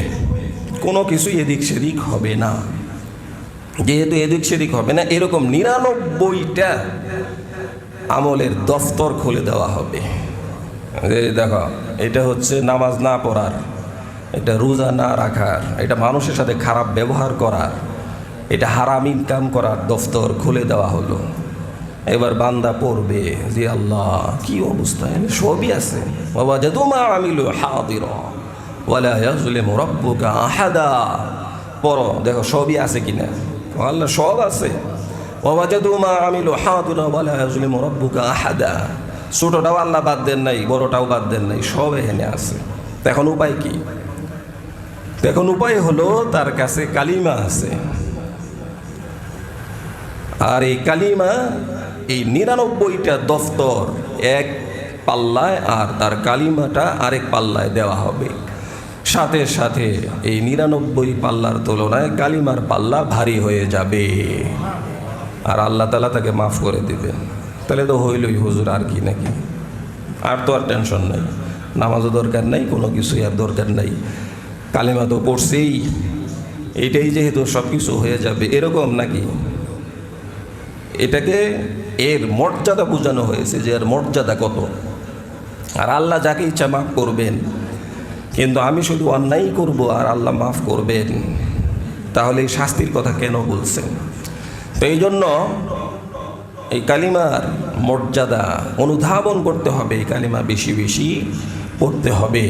কোনো কিছুই এদিক সেদিক হবে না। যেহেতু এদিক সেদিক হবে না, এরকম 99টা আমলের দফতর খুলে দেওয়া হবে। দেখো, এটা হচ্ছে নামাজ না পড়ার, এটা রোজা না রাখার, এটা মানুষের সাথে খারাপ ব্যবহার করার, এটা হারাম ইনকাম করার দফতর খুলে দেওয়া হলো। এবার বান্দা পড়বে যে আল্লাহ কি অবস্থা, সবই আছে। বাবা জাদুমা আমিলু হাদিরা ওয়ালা ইয়াজলিমু রাব্বুকা আহাদা। পড়ো, দেখো সবই আছে কিনা। আল্লাহ সব আছে। বাবা জাদুমা আমিলু হাদিরা ওয়ালা ইয়াজলিমু রাব্বুকা আহাদা। ছোটটাও আল্লাহ বাদ দেন নাই, বড়টাও বাদ দেন নাই, সব এখানে আছে। এখন উপায় কি? এখন উপায় হলো তার কাছে কালিমা আছে। আর এই কালিমা, এই 99টা দফতর এক পাল্লায় আর তার কালিমাটা আরেক পাল্লায় দেওয়া হবে। সাথে সাথে এই 99 পাল্লার তুলনায় কালিমার পাল্লা ভারী হয়ে যাবে, আর আল্লাহ তাআলা তাকে মাফ করে দিবেন। তাহলে তো হইলই হুজুর, আর কি নাকি? আর তো আর টেনশন নাই, নামাজও দরকার নাই, কোনো কিছুই আর দরকার নাই, কালিমা তো পড়ছেই, এটাই যেহেতু সব কিছু হয়ে যাবে, এরকম নাকি? এটাকে এর মর্যাদা বোঝানো হয়েছে যে এর মর্যাদা কত। আর আল্লাহ যাকে ইচ্ছা মাফ করবেন, কিন্তু আমি শুধু অন্যায় করব আর আল্লাহ মাফ করবেন, তাহলে এই শাস্তির কথা কেন বলছেন? তো এই জন্য এই কালিমার মর্যাদা অনুধাবন করতে হবে, এই কালিমা বেশি বেশি পড়তে হবে।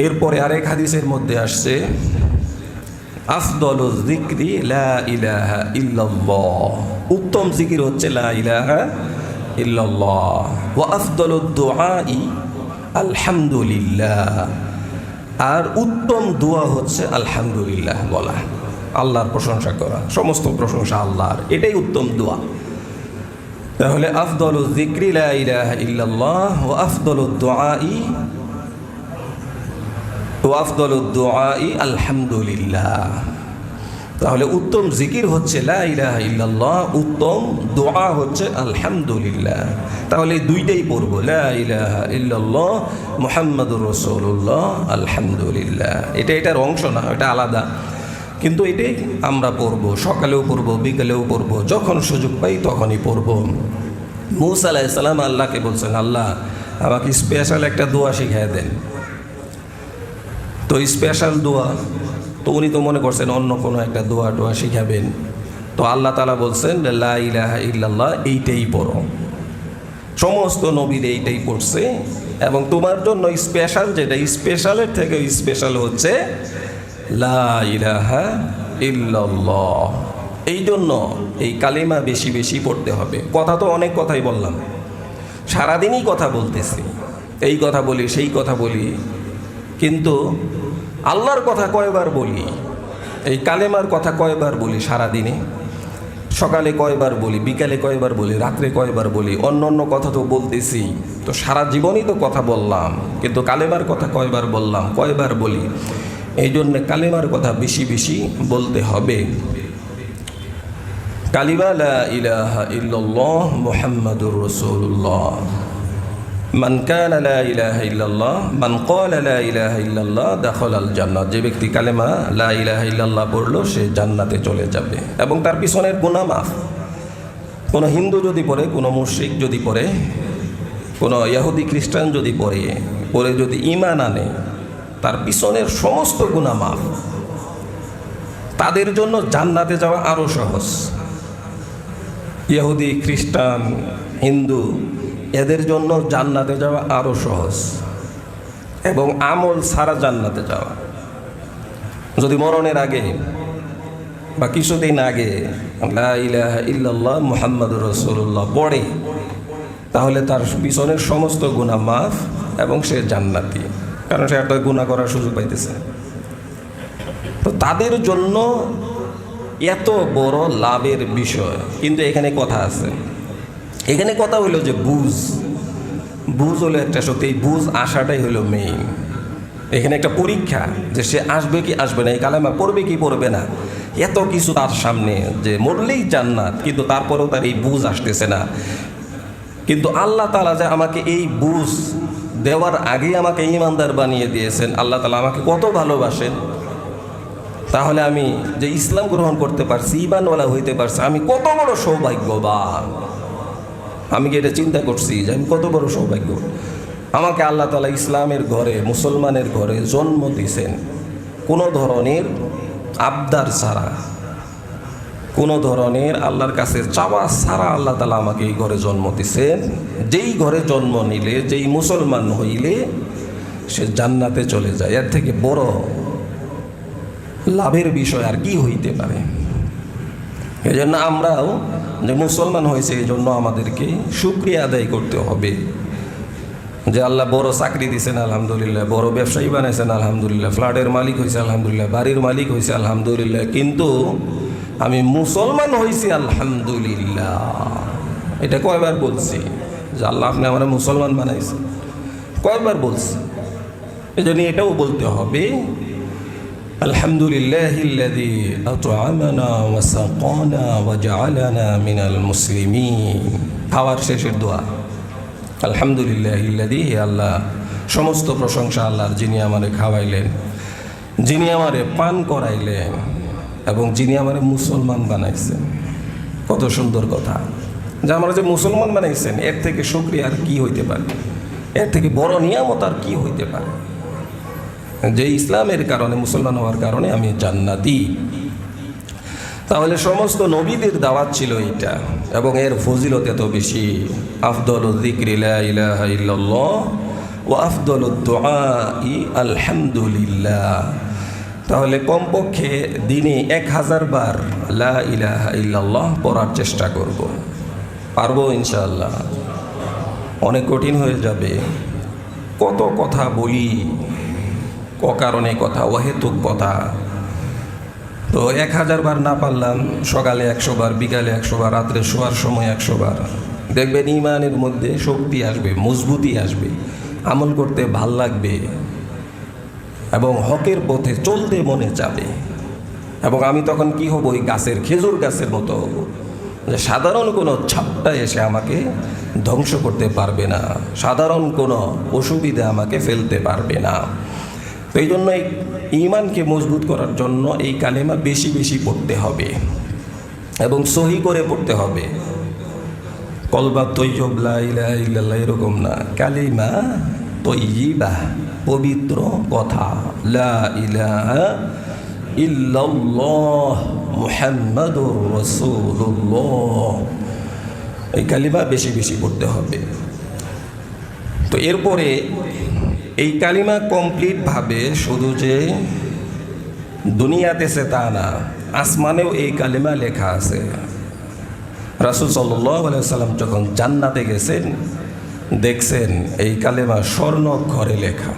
এরপরে আরেক হাদিসের মধ্যে আসছে, আফদলুজ যিকরি লা ইলাহা ইল্লাল্লাহ, উত্তম জিকির হচ্ছে লা ইলাহা ইল্লাল্লাহ। ওয়া আফদলুদ দুআই আলহামদুলিল্লাহ, আর উত্তম দোয়া হচ্ছে আলহামদুলিল্লাহ বলা, আল্লাহর প্রশংসা করা, সমস্ত প্রশংসা আল্লাহর, এটাই উত্তম দোয়া। তাহলে আফদলুজ যিকরি লা ইলাহা ইল্লাল্লাহ ওয়া আফদলুদ দুআই আলহামদুলিল্লাহ। তাহলে উত্তম জিকির হচ্ছে লা ইলাহা ইল্লাল্লাহ, উত্তম দোয়া হচ্ছে আলহামদুলিল্লাহ। তাহলে দুইটাই পড়বো, লা ইলাহা ইল্লাল্লাহ মুহাম্মাদুর রাসূলুল্লাহ আলহামদুলিল্লাহ। এটার অংশ না, এটা আলাদা, কিন্তু এটাই আমরা পড়বো, সকালেও পড়বো, বিকালেও পড়বো, যখন সুযোগ পাই তখনই পড়বো। মূসা আলাইহিস সালাম আল্লাহকে বলছেন, আল্লাহ আমাকে স্পেশাল একটা দোয়া শিখিয়ে দেন। তো স্পেশাল দোয়া, তো উনি তো মনে করছেন অন্য কোনো একটা দোয়া শিখাবেন। তো আল্লাহ তাআলা বলছেন লা ইলাহা ইল্লাল্লাহ, এইটাই পড়ো। সমস্ত নবীর এইটাই পড়ছে, এবং তোমার জন্য স্পেশাল, যেটা স্পেশালের থেকে স্পেশাল হচ্ছে লা ইলাহা ইল্লাল্লাহ। এই জন্য এই কালিমা বেশি বেশি পড়তে হবে। কথা তো অনেক কথাই বললাম, সারাদিনই কথা বলতেছি, এই কথা বলি সেই কথা বলি, কিন্তু আল্লাহর কথা কয়বার বলি, এই কালেমার কথা কয়বার বলি সারাদিনে? সকালে কয়বার বলি, বিকালে কয়বার বলি, রাত্রে কয়বার বলি? অন্য অন্য কথা তো বলতেছি, তো সারা জীবনই তো কথা বললাম, কিন্তু কালেমার কথা কয়বার বললাম, কয়বার বলি? এই জন্য কালেমার কথা বেশি বেশি বলতে হবে। কালিমা লা ইলাহা ইল্লাল্লাহ মুহাম্মাদুর রাসূলুল্লাহ। মান কানা লা ইলাহা ইল্লাল্লাহ, মান ক্বালা লা ইলাহা ইল্লাল্লাহ দাখালাল জান্নাহ। যে ব্যক্তি কালেমা লা ইলাহা ইল্লাল্লাহ পড়লো, সে জান্নাতে চলে যাবে, এবং তার পিছনের গুনাহ মাফ। কোনো হিন্দু যদি পড়ে, কোনো মুশরিক যদি পড়ে, কোনো ইহুদি খ্রিস্টান যদি পড়ে যদি ঈমান আনে, তার পিছনের সমস্ত গুনাহ মাফ। তাদের জন্য জান্নাতে যাওয়া আরো সহজ। ইহুদি, খ্রিস্টান, হিন্দু, এদের জন্য জান্নাতে যাওয়া আরো সহজ, এবং আমল ছাড়া জান্নাতে যাওয়া। যদি মরণের আগে বা কিছুদিন আগে লা ইলাহা ইল্লাল্লাহ মুহাম্মাদুর রাসূলুল্লাহ পড়ে, তাহলে তার পিছনের সমস্ত গুনাহ মাফ, এবং সে জান্নাতি, কারণ সে একটা গুনাহ করার সুযোগ পাইতেছে। তো তাদের জন্য এত বড় লাভের বিষয়। কিন্তু এখানে কথা আছে, এখানে কথা হইলো যে বুঝ হলো একটা শক্তি, এই বুঝ আসাটাই হলো মেইন। এখানে একটা পরীক্ষা, যে সে আসবে কি আসবে না, এই কালেমা পড়বে কি পড়বে না। এত কিছু তার সামনে, যে মরলেই জান্নাত, কিন্তু তারপরেও তার এই বুঝ আসতেছে না। কিন্তু আল্লাহ তাআলা যে আমাকে এই বুঝ দেওয়ার আগেই আমাকে ঈমানদার বানিয়ে দিয়েছেন, আল্লাহ তাআলা আমাকে কত ভালোবাসেন। তাহলে আমি যে ইসলাম গ্রহণ করতে পারছি, ঈমানওয়ালা হইতে পারছি, আমি কত বড় সৌভাগ্যবান। আমি কি এটা চিন্তা করছি যে আমি কত বড় সৌভাগ্য? আমাকে আল্লাহ তাআলা ইসলামের ঘরে, মুসলমানের ঘরে জন্ম দিয়েছেন, কোনো ধরনের আবদার ছাড়া, কোনো ধরনের আল্লাহর কাছে চাওয়া ছাড়া আল্লাহ তাআলা আমাকে এই ঘরে জন্ম দিয়েছেন। যেই ঘরে জন্ম নিলে, যেই মুসলমান হইলে সে জান্নাতে চলে যায়। এর থেকে বড় লাভের বিষয় আর কি হইতে পারে? এই জন্য আমরাও যে মুসলমান হয়েছে, এই জন্য আমাদেরকে শুকরিয়া আদায় করতে হবে, যে আল্লাহ বড় চাকরি দিয়েছেন আলহামদুলিল্লাহ, বড় ব্যবসায়ী বানাইছেন আলহামদুলিল্লাহ, ফ্ল্যাটের মালিক হয়েছে আলহামদুলিল্লাহ, বাড়ির মালিক হয়েছে আলহামদুলিল্লাহ, কিন্তু আমি মুসলমান হয়েছি আলহামদুলিল্লাহ। এটা কয়বার বলছি যে আল্লাহ আপনি আমার মুসলমান বানাইছেন? কয়বার বলছি? এই জন্য এটাও বলতে হবে, আলহামদুলিল্লাহিল্লাযী আত'আমানা ওয়া সাকানা ওয়া জা'আলানা মিনাল মুসলিমিন। খাওয়ার শেষের দোয়া আলহামদুলিল্লাহিল্লাযী, হে আল্লাহ সমস্ত প্রশংসা আল্লাহর, যিনি আমারে খাওয়াইলেন, যিনি আমারে পান করাইলেন, এবং যিনি আমারে মুসলমান বানাইছেন। কত সুন্দর কথা, যে আমরা যে মুসলমান বানাইছেন, এর থেকে শুকরিয়া আর কি হইতে পারে? এর থেকে বড় নিয়ামত আর কি হইতে পারে? যে ইসলামের কারণে, মুসলমান হওয়ার কারণে আমি জান্নাতি। তাহলে সমস্ত নবীদের দাওয়াত ছিল এইটা, এবং এর ফজিলত এত বেশি। আফদলুজ যিকরি লা ইলাহা ইল্লাল্লাহ ওয়া আফদলুদ দুআই আলহামদুলিল্লাহ। তাহলে কমপক্ষে দিনে 1000 বার লা ইলাহা ইল্লাল্লাহ পড়ার চেষ্টা করব। পারবো ইনশাআল্লাহ? অনেক কঠিন হয়ে যাবে। কত কথা বলি, অকারণে কথা, অহেতুক কথা। তো 1000 বার না পারলাম, সকালে 100 বার, বিকালে 100 বার, রাত্রে শোয়ার সময় 100 বার। দেখবেন ইমানের মধ্যে শক্তি আসবে, মজবুতি আসবে, আমল করতে ভাল লাগবে এবং হকের পথে চলতে মনে যাবে। এবং আমি তখন কি হব? ওই গাছের, খেজুর গাছের মতো হব, যে সাধারণ কোনো ছাপটা এসে আমাকে ধ্বংস করতে পারবে না, সাধারণ কোনো অসুবিধা আমাকে ফেলতে পারবে না। তো এই জন্য এই ঈমানকে মজবুত করার জন্য এই কালেমা বেশি বেশি পড়তে হবে এবং সহি করে পড়তে হবে। কলবা তৈয়ব লা ইলাহা ইল্লাল্লাহ এরকম না, কালিমা তৈয়িবা, পবিত্র কথা, লা ইলাহা ইল্লাল্লাহ মুহাম্মাদুর রাসূলুল্লাহ, এই কালিমা বেশি বেশি পড়তে হবে। তো এরপরে এই কালিমা কমপ্লিটভাবে শুধু যে দুনিয়াতে সে তা না, আসমানেও এই কালিমা লেখা আছে। রাসূল সাল্লাল্লাহু আলাইহি ওয়াসাল্লাম যখন জান্নাতে গেছেন, দেখছেন এই কালিমা স্বর্ণাক্ষরে লেখা,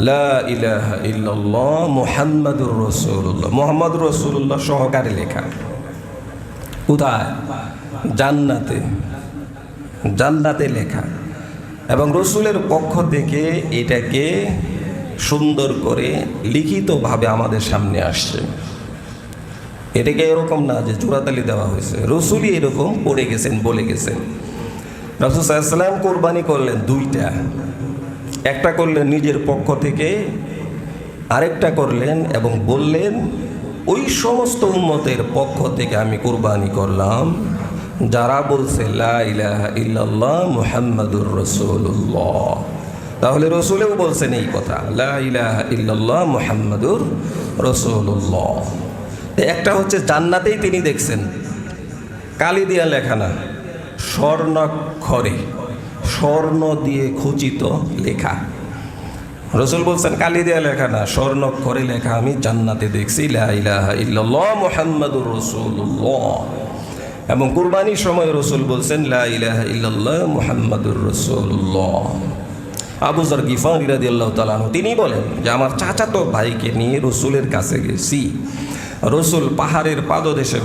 লা ইলাহা ইল্লাল্লাহ মুহাম্মাদুর রাসূলুল্লাহ, মুহাম্মাদুর রাসূলুল্লাহ সহকারে লেখা। কোথায়? জান্নাতে, জান্নাতে লেখা। এবং রসুলের পক্ষ থেকে এটাকে সুন্দর করে লিখিতভাবে আমাদের সামনে আসছে। এটাকে এরকম না যে জোড়াতালি দেওয়া হয়েছে, রসুলই এরকম পড়ে গেছেন, বলে গেছেন। রাসূল সাল্লাল্লাহু আলাইহি ওয়াসাল্লাম কোরবানি করলেন 2টা, একটা করলেন নিজের পক্ষ থেকে, আরেকটা করলেন এবং বললেন ওই সমস্ত উম্মতের পক্ষ থেকে আমি কোরবানি করলাম যারা বলছে লা ইলাহা ইল্লাল্লাহ মুহাম্মাদুর রাসূলুল্লাহ। তাহলে রসুলেও বলছেন এই কথা, লা ইলাহা ইল্লাল্লাহ মুহাম্মাদুর রাসূলুল্লাহ। একটা হচ্ছে জান্নাতেই তিনি দেখছেন, কালি দিয়া লেখা না, স্বর্ণাক্ষরে, স্বর্ণ দিয়ে খচিত লেখা। রসুল বলছেন কালি দিয়া লেখা না, স্বর্ণাক্ষরে লেখা আমি জান্নাতে দেখছি, লা ইলাহা ইল্লাল্লাহ মুহাম্মাদুর রাসূলুল্লাহ। এবং কুরবানির সময় রসুল বলছেন লা ইলাহা ইল্লাল্লাহ মুহাম্মাদুর রাসূলুল্লাহ। আবু যর গিফারী রাদিয়াল্লাহু তাআলা আনহু তিনি বলেন যে আমার চাচাতো ভাইকে নিয়ে রসুলের কাছে গেছি, রসুল পাহাড়ের পাদদেশে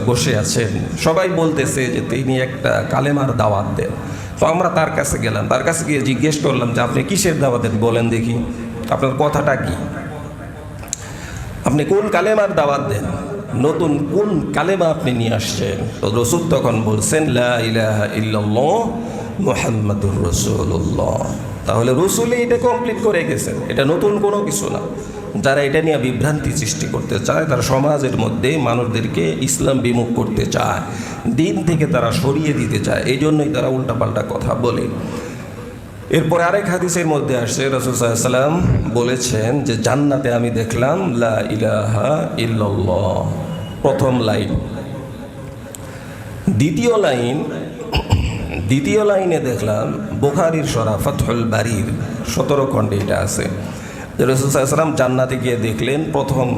বসে আছেন, সবাই বলতেছে যে তিনি একটা কালেমার দাওয়াত দেন। তো আমরা তার কাছে গেলাম, তার কাছে গিয়ে জিজ্ঞেস করলাম যে আপনি কিসের দাওয়াত দেন, বলেন দেখি আপনার কথাটা কি, আপনি কোন কালেমার দাওয়াত দেন, নতুন কোন কালেমা আপনি নিয়ে আসছেন? তো রসুল তখন বলছেন লা ইলাহা ইল্লাল্লাহ মুহাম্মাদুর রাসূলুল্লাহ। তাহলে রসুলই এটা কমপ্লিট করে গেছেন, এটা নতুন কোনো কিছু না। যারা এটা নিয়ে বিভ্রান্তি সৃষ্টি করতে চায়, তারা সমাজের মধ্যে মানুষদেরকে ইসলাম বিমুখ করতে চায়, দিন থেকে তারা সরিয়ে দিতে চায়, এই জন্যই তারা উল্টাপাল্টা কথা বলে। এরপরে আরেক হাদিসের মধ্যে আসছে রাসূল সাল্লাল্লাহু আলাইহি ওয়াসাল্লাম বলেছেন যে জান্নাতে আমি দেখলাম লা ইলাহা ইল্লাল্লাহ, প্রথম লাইন। দ্বিতীয় লাইনে দেখলাম বুখারীর সরা ফাতহুল বারীর 17 খণ্ডে এটা আছে যে রাসূল সাল্লাল্লাহু আলাইহি ওয়াসাল্লাম জান্নাতে গিয়ে দেখলেন প্রথম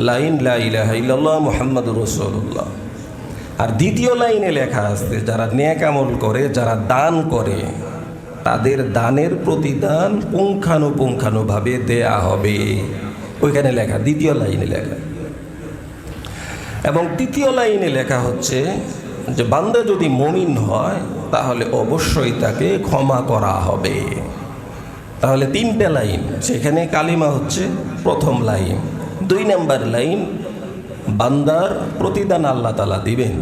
লাইন লা ইলাহা ইল্লাল্লাহ মুহাম্মাদুর রাসূলুল্লাহ। আর দ্বিতীয় লাইনে লেখা আছে যারা নেক আমল করে, যারা দান করে, তাদের দানের প্রতিদান পুঙ্খানুপুঙ্খানুভাবে দেয়া হবে, ওইখানে লেখা, দ্বিতীয় লাইনে লেখা। এবং তৃতীয় লাইনে লেখা হচ্ছে যে বান্দা যদি মুমিন হয় তাহলে অবশ্যই তাকে ক্ষমা করা হবে। তাহলে 3টে লাইন, সেখানে কালিমা হচ্ছে প্রথম লাইন। 2 নম্বর লাইন বান্দার প্রতিদান আল্লাহ তাআলা দিবেন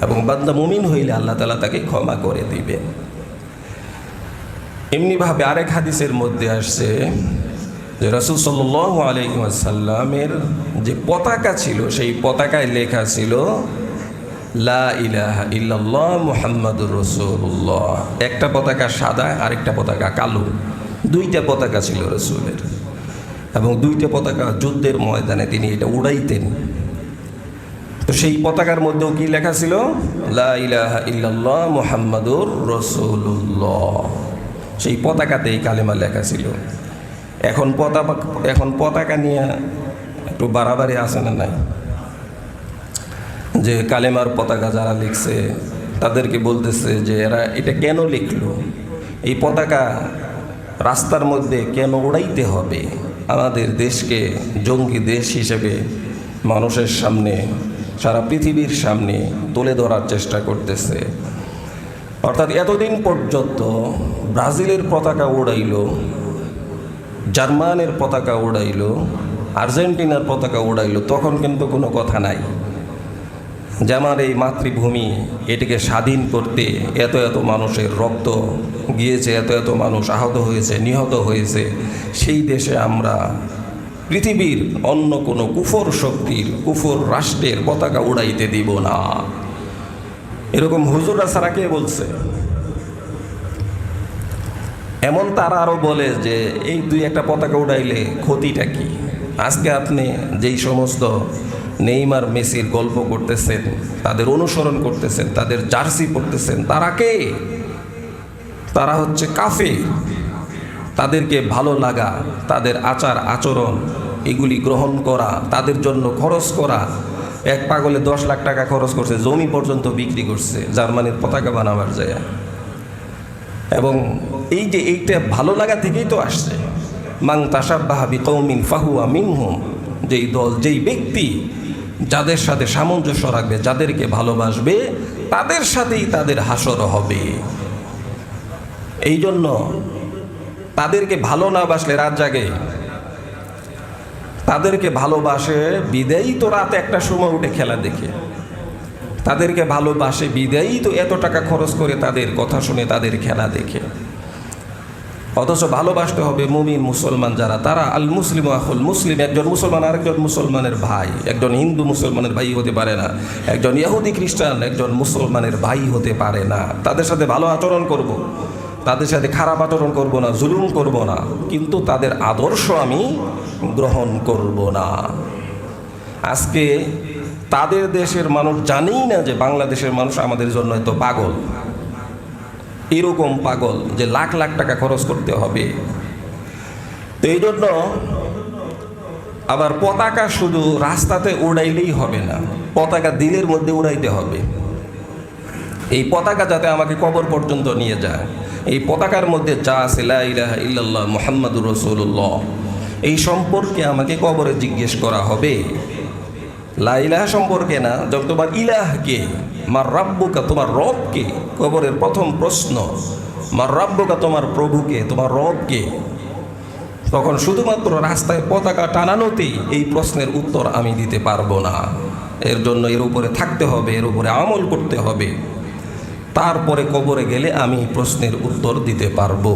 এবং বান্দা মুমিন হইলে আল্লাহ তাআলা তাকে ক্ষমা করে দিবেন। এমনিভাবে আরেক হাদিসের মধ্যে আসছে যে রাসূল সাল্লাল্লাহু আলাইহি ওয়াসাল্লামের যে পতাকা ছিল, সেই পতাকায় লেখা ছিল লা ইলাহা ইল্লাল্লাহ মুহাম্মাদুর রাসূলুল্লাহ। একটা পতাকা সাদা, আরেকটা পতাকা কালো, 2টা পতাকা ছিল রাসূলের। এবং 2টা পতাকা যুদ্ধের ময়দানে তিনি এটা উড়াইতেন। তো সেই পতাকার মধ্যেও কি লেখা ছিল? লা ইলাহা ইল্লাল্লাহ মুহাম্মাদুর রাসূলুল্লাহ। সেই পতাকাতে এই কালেমা লেখা ছিল। এখন পতাকা নিয়ে একটু বাড়াবাড়ি আছে না নাই? যে কালেমার পতাকা যারা লিখছে তাদেরকে বলতেছে যে এরা এটা কেন লিখলো, এই পতাকা রাস্তার মধ্যে কেন উড়াইতে হবে, আমাদের দেশকে জঙ্গি দেশ হিসেবে মানুষের সামনে, সারা পৃথিবীর সামনে তুলে ধরার চেষ্টা করতেছে। অর্থাৎ এতদিন পর্যন্ত ব্রাজিলের পতাকা উড়াইল, জার্মানের পতাকা উড়াইল, আর্জেন্টিনার পতাকা উড়াইল, তখন কিন্তু কোনো কথা নাই যে আমার এই মাতৃভূমি এটিকে স্বাধীন করতে এত এত মানুষের রক্ত গিয়েছে, এত এত মানুষ আহত হয়েছে, নিহত হয়েছে, সেই দেশে আমরা পৃথিবীর অন্য কোনো কুফর শক্তির, কুফর রাষ্ট্রের পতাকা উড়াইতে দিব না। এরকম হুজুররা ছাড়া কে বলছে? এমন তারা আরও বলে যে এই দুই একটা পতাকা উড়াইলে ক্ষতিটা কি? আজকে আপনি যেই সমস্ত নেইমার মেসির গল্প করতেছেন, তাদের অনুসরণ করতেছেন, তাদের জার্সি পড়তেছেন, তারা কে? তারা হচ্ছে কাফের। তাদেরকে ভালো লাগা, তাদের আচার আচরণ এগুলি গ্রহণ করা, তাদের জন্য খরচ করা। এক পাগলে 10 লাখ টাকা খরচ করছে, জমি পর্যন্ত বিক্রি করছে জার্মানির পতাকা বানাবার যায়। এবং এই যে এইটা ভালো লাগা থেকেই তো আসছে, মান তাশাব্বাহা বিকওমিন ফাহুয়া মিনহুম। যেই দল, যেই ব্যক্তি যাদের সাথে সামঞ্জস্য রাখবে, যাদেরকে ভালোবাসবে, তাদের সাথেই তাদের হাসর হবে। এই জন্য তাদেরকে ভালো না বাসলে রাত জাগে, তাদেরকে ভালোবাসে বিদেয়ী তো রাত একটা সময় উঠে খেলা দেখে, তাদেরকে ভালোবাসে বিদেয়ী তো এত টাকা খরচ করে তাদের কথা শুনে তাদের খেলা দেখে। অথচ ভালোবাসতে হবে মুমিন মুসলমান যারা, তারা আল মুসলিম আখুল মুসলিম। একজন মুসলমান আরেকজন মুসলমানের ভাই। একজন হিন্দু মুসলমানের ভাই হতে পারে না, একজন ইহুদি খ্রিস্টান একজন মুসলমানের ভাই হতে পারে না। তাদের সাথে ভালো আচরণ করব, তাদের সাথে খারাপ আচরণ করব না, জুলুম করব না, কিন্তু তাদের আদর্শ আমি গ্রহণ করব না। আজকে তাদের দেশের মানুষ জানেই না যে বাংলাদেশের মানুষ আমাদের জন্য এত পাগল, এরকম পাগল যে লাখ লাখ টাকা খরচ করতে হবে। তো এই জন্য আবার পতাকা শুধু রাস্তাতে উড়াইলেই হবে না, পতাকা দিলের মধ্যে উড়াইতে হবে। এই পতাকা যাতে আমাকে কবর পর্যন্ত নিয়ে যায়। এই পতাকার মধ্যে যা আছে লা ইলাহা ইল্লাল্লাহ মুহাম্মাদুর রাসূলুল্লাহ, এই সম্পর্কে আমাকে কবরে জিজ্ঞেস করা হবে। লা ইলাহা সম্পর্কে না, যখন তোমার ইলাহকে, মার রাব্বুকা, তোমার রবকে, কবরের প্রথম প্রশ্ন মার রাব্বুকা, তোমার প্রভুকে, তোমার রবকে। তখন শুধুমাত্র রাস্তায় পতাকা টানানোতেই এই প্রশ্নের উত্তর আমি দিতে পারবো না। এর জন্য এর উপরে থাকতে হবে, এর উপরে আমল করতে হবে, তারপরে কবরে গেলে আমি প্রশ্নের উত্তর দিতে পারবো।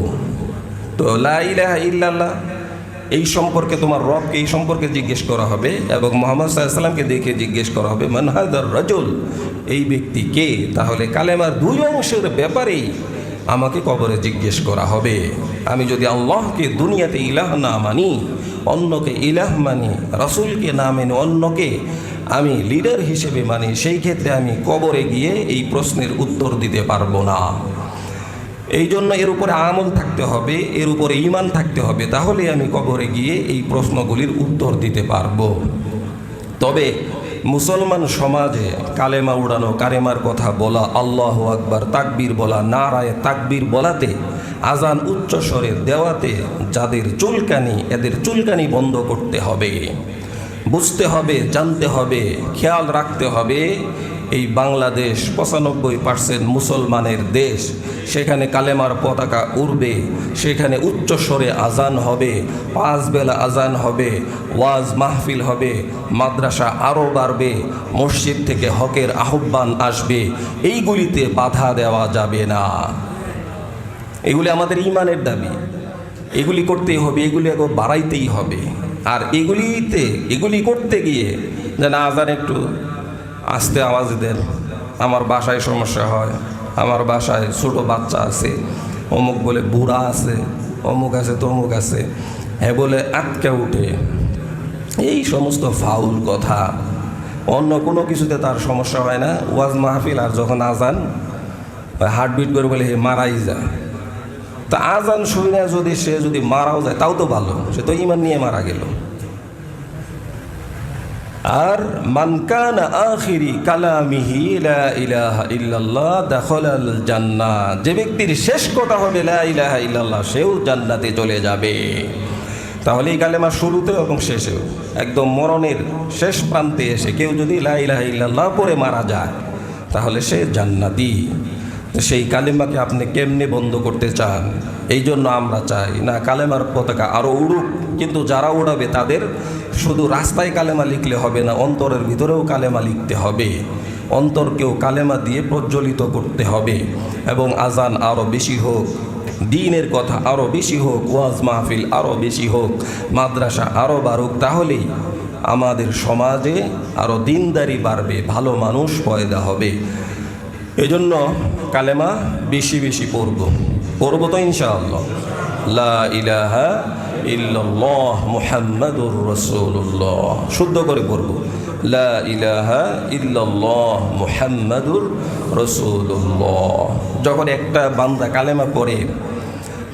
তো লা ইলাহা ইল্লাল্লাহ এই সম্পর্কে, তোমার রবকে এই সম্পর্কে জিজ্ঞেস করা হবে, এবং মুহাম্মদ সাল্লাল্লাহু আলাইহি ওয়াসাল্লামকে দেখে জিজ্ঞেস করা হবে মান হাদার রাজুল, এই ব্যক্তি কে। তাহলে কালেমার দুই অংশের ব্যাপারেই আমাকে কবরে জিজ্ঞেস করা হবে। আমি যদি আল্লাহকে দুনিয়াতে ইলাহ না মানি, অন্যকে ইলাহ মানি, রাসূলকে না মেনে অন্যকে আমি লিডার হিসেবে মানি, সেই ক্ষেত্রে আমি কবরে গিয়ে এই প্রশ্নের উত্তর দিতে পারবো না। এই জন্য এর উপরে আমল থাকতে হবে, এর উপরে ঈমান থাকতে হবে, তাহলে আমি কবরে গিয়ে এই প্রশ্নগুলির উত্তর দিতে পারবো। তবে মুসলমান সমাজে কালেমা উড়ানো, কালেমার কথা বলা, আল্লাহু আকবার তাকবীর বলা, নারায়ে তাকবীর বলাতে, আজান উচ্চ স্বরে দেওয়াতে যাদের চুলকানি, এদের চুলকানি বন্ধ করতে হবে। বুঝতে হবে, জানতে হবে, খেয়াল রাখতে হবে, এই বাংলাদেশ 95% মুসলমানের দেশ। সেখানে কালেমার পতাকা উড়বে, সেখানে উচ্চস্বরে আজান হবে, 5 বেলা আজান হবে, ওয়াজ মাহফিল হবে, মাদ্রাসা আরও বাড়বে, মসজিদ থেকে হকের আহ্বান আসবে। এইগুলিতে বাধা দেওয়া যাবে না। এগুলি আমাদের ঈমানের দাবি, এগুলি করতেই হবে, এগুলি এখন বাড়াইতেই হবে। আর এগুলি করতে গিয়ে যেন আজান একটু আস্তে আওয়াজ দেন, আমার বাসায় সমস্যা হয়, আমার বাসায় ছোটো বাচ্চা আছে, অমুক বলে বুড়া আছে, অমুক আছে, তমুক আছে, হ্যাঁ বলে আটকে উঠে, এই সমস্ত ফাউল কথা। অন্য কোনো কিছুতে তার সমস্যা হয় না, ওয়াজ মাহফিল আর যখন আজান হার্টবিট করে বলে হে মারাই যায়। তা আজান শুনে যদি সে যদি মারাও যায় তাও তো ভালো, সে তো ঈমান নিয়ে মারা গেল। আর মান কানা আখিরি কালামিহি লা ইলাহা ইল্লাল্লাহ দাখালাল জান্নাহ, যে ব্যক্তির শেষ কথা হবে লা ইলাহা ইল্লাল্লাহ, সেও জান্নাতে চলে যাবে। তাহলে এই কালেমা শুরুতে এবং শেষেও একদম মরণের শেষ প্রান্তে এসে কেউ যদি লা ইলাহা ইল্লাল্লাহ পড়ে মারা যায় তাহলে সে জান্নাতি। সেই কালেমাকে আপনি কেমনে বন্ধ করতে চান? এই জন্য আমরা চাই না কালেমার পতাকা আরও উড়ুক, কিন্তু যারা উড়াবে তাদের শুধু রাস্তায় কালেমা লিখলে হবে না, অন্তরের ভিতরেও কালেমা লিখতে হবে, অন্তরকেও কালেমা দিয়ে প্রজ্বলিত করতে হবে। এবং আজান আরও বেশি হোক, দ্বীনের কথা আরও বেশি হোক, ওয়াজ মাহফিল আরও বেশি হোক, মাদ্রাসা আরও বাড়ুক, তাহলেই আমাদের সমাজে আরও দিনদারি বাড়বে, ভালো মানুষ পয়দা হবে। এজন্য কালেমা বেশি বেশি পড়ব তো ইনশাআল্লাহ। লা ইলাহা ইল্লাল্লাহ মুহাম্মাদুর রাসূলুল্লাহ, শুদ্ধ করে পড়ব, লা ইলাহা ইল্লাল্লাহ মুহাম্মাদুর রাসূলুল্লাহ। যখন একটা বান্দা কালেমা পড়ে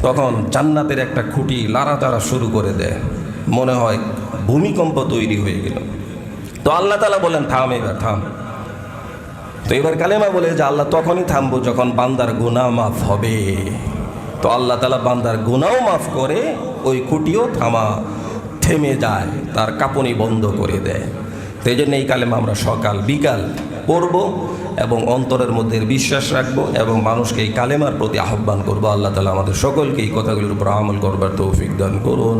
তখন জান্নাতের একটা খুঁটি লাড়াচাড়া শুরু করে দেয়, মনে হয় ভূমিকম্প তৈরি হয়ে গেল। তো আল্লাহ তাআলা বলেন থাম, এবার থাম। তো এবার কালেমা বলে যে আল্লাহ তখনই থামবো যখন বান্দার গুনাহ মাফ হবে। তো আল্লাহ তাআলা বান্দার গুনাহও মাফ করে, ওই খুঁটিও থেমে যায়, তার কাঁপুনি বন্ধ করে দেয়। তো এই জন্য এই কালেমা আমরা সকাল বিকাল পড়ব এবং অন্তরের মধ্যে বিশ্বাস রাখবো এবং মানুষকে এই কালেমার প্রতি আহ্বান করবো। আল্লাহ তাআলা আমাদের সকলকে এই কথাগুলোর উপর আমল করবার তৌফিক দান করুন।